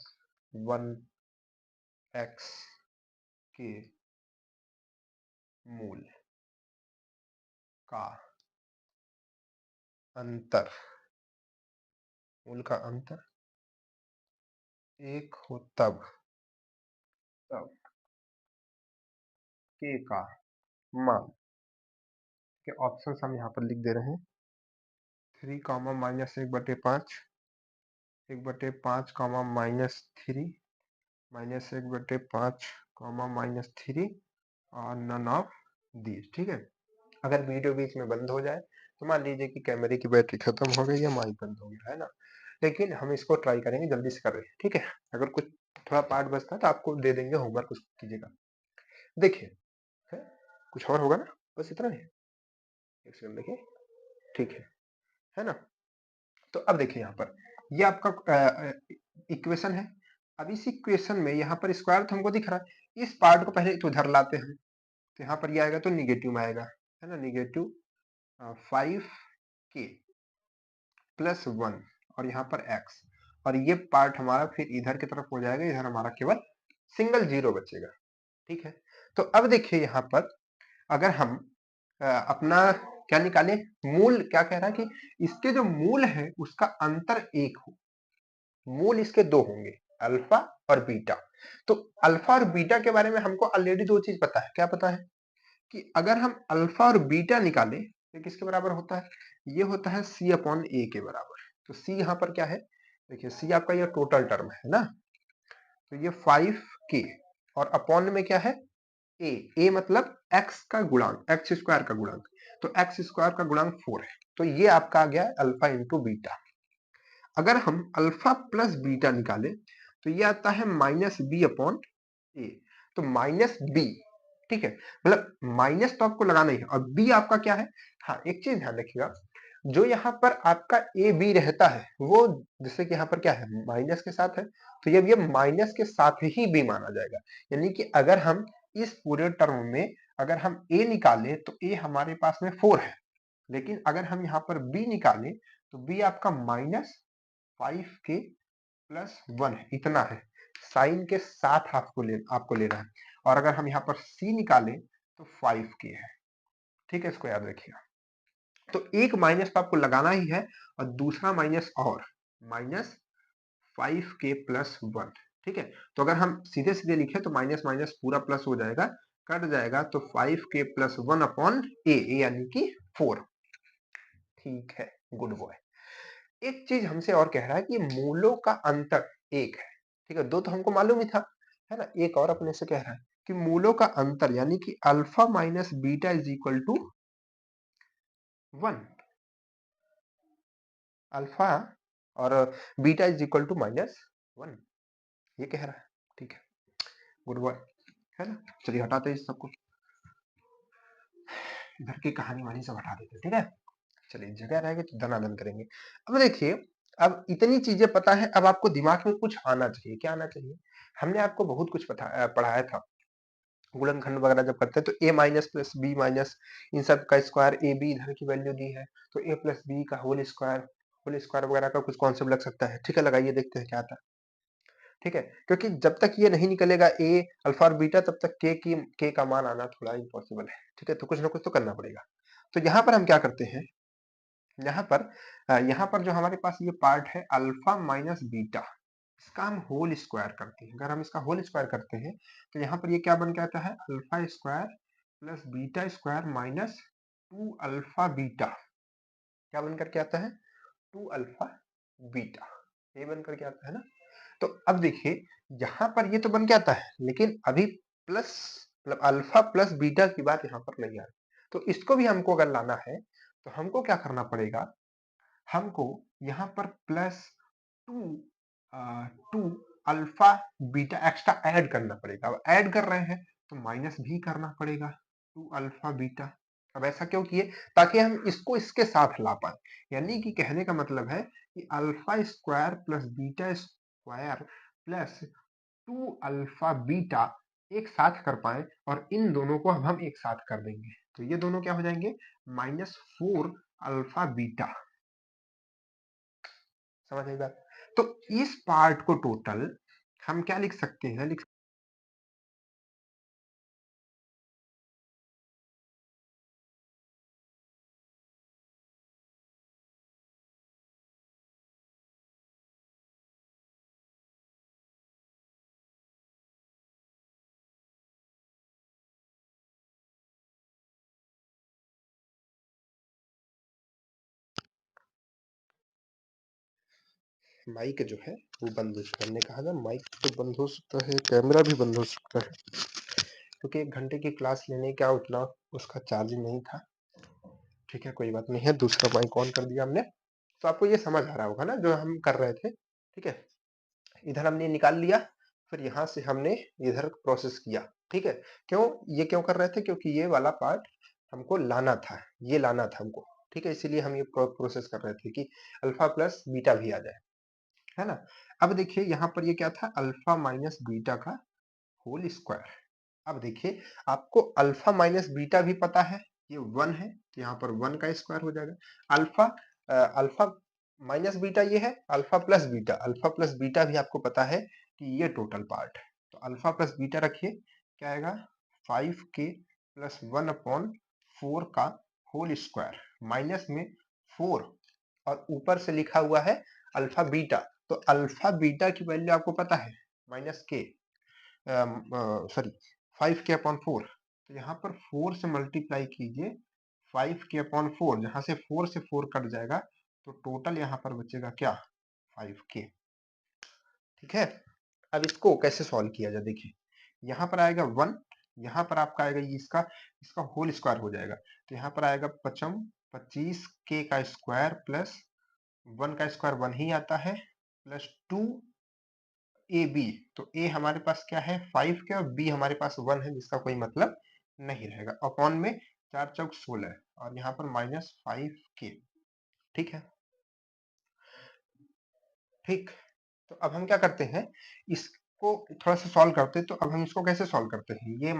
1x के मूल का अंतर, मूल का अंतर एक हो तब तब के का मान के ऑप्शन हम यहाँ पर लिख दे रहे हैं, 3 कॉमा माइनस 1/5, 1/5 कॉमा -3, -1/5 कॉमा -3 और नन ऑफ दीज, ठीक है। अगर वीडियो बीच में बंद हो जाए तो मान लीजिए कि कैमरे की बैटरी खत्म हो गई या माइक बंद हो गया, है ना। लेकिन हम इसको ट्राई करेंगे, जल्दी से कर रहे हैं, ठीक है। अगर कुछ थोड़ा पार्ट बचता है तो आपको दे देंगे, होमवर्क उसको कीजिएगा। देखिए है? कुछ और होगा ना, बस इतना ही, एक सेकंड देखिए, ठीक है ना। तो अब देखिए यहाँ पर ये आपका इक्वेशन है। अब इस इक्वेशन में यहाँ पर स्क्वायर तो हमको दिख रहा है, इस पार्ट को पहले तो उधर लाते हैं, तो यहाँ पर ये आएगा तो निगेटिव में आएगा, है ना, निगेटिव 5k प्लस 1 और यहाँ पर x, और ये पार्ट हमारा फिर इधर की तरफ हो जाएगा, इधर हमारा केवल सिंगल 0 बचेगा, ठीक है। तो अब देखिए यहाँ पर अगर हम अपना क्या निकाले, मूल क्या कह रहा है कि इसके जो मूल है उसका अंतर 1 हो, मूल इसके 2 होंगे, अल्फा और बीटा। तो अल्फा और बीटा के बारे में हमको ऑलरेडी 2 चीज पता है, क्या पता है कि अगर हम अल्फा और बीटा निकालें तो किसके बराबर होता है, ये होता है c अपॉन ए के बराबर। तो c यहाँ पर क्या है, देखिए c आपका ये टोटल टर्म है ना, तो ये 5k और अपॉन में क्या है a मतलब x का गुणांक, x स्क्वायर का गुणांक, तो x स्क्वायर का गुणांक 4 है, तो ये आपका आ गया अल्फा इंटू बीटा। अगर हम अल्फा प्लस बीटा निकालें तो ये आता है -b अपॉन ए, तो -b, ठीक है, मतलब माइनस तो आपको लगाना ही है, और b आपका क्या है, हाँ एक चीज ध्यान रखिएगा, जो यहाँ पर आपका ए बी रहता है वो जैसे कि यहाँ पर क्या है माइनस के साथ है, तो ये माइनस के साथ ही बी माना जाएगा। यानी कि अगर हम इस पूरे टर्म में अगर हम ए निकालें तो ए हमारे पास में 4 है, लेकिन अगर हम यहाँ पर बी निकालें तो बी आपका -5k प्लस 1 है, इतना है, साइन के साथ आपको लेना है। और अगर हम यहाँ पर c निकालें तो 5k है, ठीक है, इसको याद रखिएगा। तो एक माइनस तो आपको लगाना ही है और दूसरा माइनस और -5k प्लस 1, ठीक है। तो अगर हम सीधे सीधे लिखे तो माइनस माइनस पूरा प्लस हो जाएगा, कट जाएगा, तो 5k प्लस 1 अपॉन ए यानी कि 4, ठीक है, गुड बॉय। एक चीज हमसे और कह रहा है कि मूलों का अंतर 1 है, ठीक है, 2 तो हमको मालूम ही था, है ना, एक और अपने से कह रहा है कि मूलों का अंतर यानी कि alpha minus beta is equal to 1, alpha और बीटा इज इक्वल टू -1, ये कह रहा है। ठीक है, गुड बॉय, है ना। चलिए हटाते हैं इस सबको, इधर की कहानी वानी सब हटा देते हैं, ठीक है। चलिए जगह रहेगी तो धनाधन करेंगे। अब देखिए, अब इतनी चीजें पता है, अब आपको दिमाग में कुछ आना चाहिए। क्या आना चाहिए? हमने आपको बहुत कुछ पढ़ाया था। गुणनखंड वगैरह जब करते हैं तो a minus plus B minus इन सब का स्क्वायर, ए बी इधर की वैल्यू दी है तो a प्लस बी का होल स्क्वायर वगैरह का कुछ कॉन्सेप्ट लग सकता है। ठीक है, लगाइए देखते हैं क्या आता है। ठीक है, क्योंकि जब तक ये नहीं निकलेगा ए अल्फा और बीटा, तब तक के का मान आना थोड़ा इम्पॉसिबल है। ठीक है, तो कुछ ना कुछ तो करना पड़ेगा। तो यहाँ पर हम क्या करते हैं, यहाँ पर जो हमारे पास ये पार्ट है अल्फा माइनस बीटा, इसका हम होल स्क्वायर करते हैं। अगर हम इसका होल स्क्वायर करते हैं तो यहाँ पर ये क्या बन के आता है, alpha square plus beta square minus 2 alpha beta, क्या बन करके आता है, 2 अल्फा बीटा, ये बन करके आता है ना। तो अब देखिए, यहाँ पर ये तो बन के आता है, लेकिन अभी प्लस मतलब अल्फा प्लस बीटा की बात यहाँ पर नहीं आ रही। तो इसको भी हमको अगर लाना है तो हमको क्या करना पड़ेगा, हमको यहाँ पर plus 2 2 alpha beta extra add करना पड़ेगा। अब ऐड कर रहे हैं तो माइनस भी करना पड़ेगा 2 अल्फा बीटा। अब ऐसा क्यों किए, ताकि हम इसको इसके साथ ला पाए। यानी कि कहने का मतलब है कि alpha square plus beta square plus 2 alpha beta एक साथ कर पाए, और इन दोनों को अब हम एक साथ कर देंगे तो ये दोनों क्या हो जाएंगे, -4 अल्फा बीटा। समझ आई बात। तो इस पार्ट को टोटल हम क्या लिख सकते हैं, माइक जो है वो बंद हो चुका है। हमने कहा ना माइक तो बंद हो सकता है, कैमरा भी बंद हो सकता है, क्योंकि 1 घंटे की क्लास लेने का उतना उसका चार्ज नहीं था। ठीक है, कोई बात नहीं है, दूसरा माइक ऑन कर दिया हमने। तो आपको ये समझ आ रहा होगा ना जो हम कर रहे थे। ठीक है, इधर हमने निकाल लिया, फिर यहाँ से हमने इधर प्रोसेस किया। ठीक है, क्यों कर रहे थे, क्योंकि ये वाला पार्ट हमको लाना था, ये लाना था हमको। ठीक है, इसीलिए हम ये प्रोसेस कर रहे थे कि अल्फा प्लस बीटा भी आ जाए, है ना। अब देखिए यहाँ पर ये क्या था, अल्फा माइनस बीटा का होल स्क्वायर। अब देखिए, आपको अल्फा माइनस बीटा भी पता है, ये 1 है तो यहाँ पर 1 का स्क्वायर हो जाएगा। अल्फा अल्फा माइनस बीटा ये है, अल्फा प्लस बीटा भी आपको पता है कि ये टोटल पार्ट है। तो अल्फा प्लस बीटा रखिए, क्या आएगा, 5k प्लस 1/4 का होल स्क्वायर, माइनस में 4, और ऊपर से लिखा हुआ है अल्फा बीटा। तो अल्फा बीटा की वैल्यू आपको पता है, -k, सॉरी 5k/4। तो यहाँ पर 4 से मल्टीप्लाई कीजिए 5k/4, जहां से 4 से 4 कट जाएगा तो टोटल यहाँ पर बचेगा क्या, 5k। ठीक है, अब इसको कैसे सॉल्व किया जाए, देखिए यहाँ पर आएगा 1, यहाँ पर आपका आएगा ये इसका इसका होल स्क्वायर हो जाएगा, तो यहाँ पर आएगा 25k का स्क्वायर प्लस 1 का स्क्वायर 1 ही आता है, प्लस 2 ए बी। तो ए हमारे पास क्या है, 5 के, और बी हमारे पास 1 है, जिसका कोई मतलब नहीं रहेगा, अपॉन में 4 चौक 16, और यहाँ पर -5k। ठीक है, ठीक। तो अब हम क्या करते हैं, इसको थोड़ा सा सॉल्व करते हैं। तो अब हम इसको कैसे सॉल्व करते हैं, ये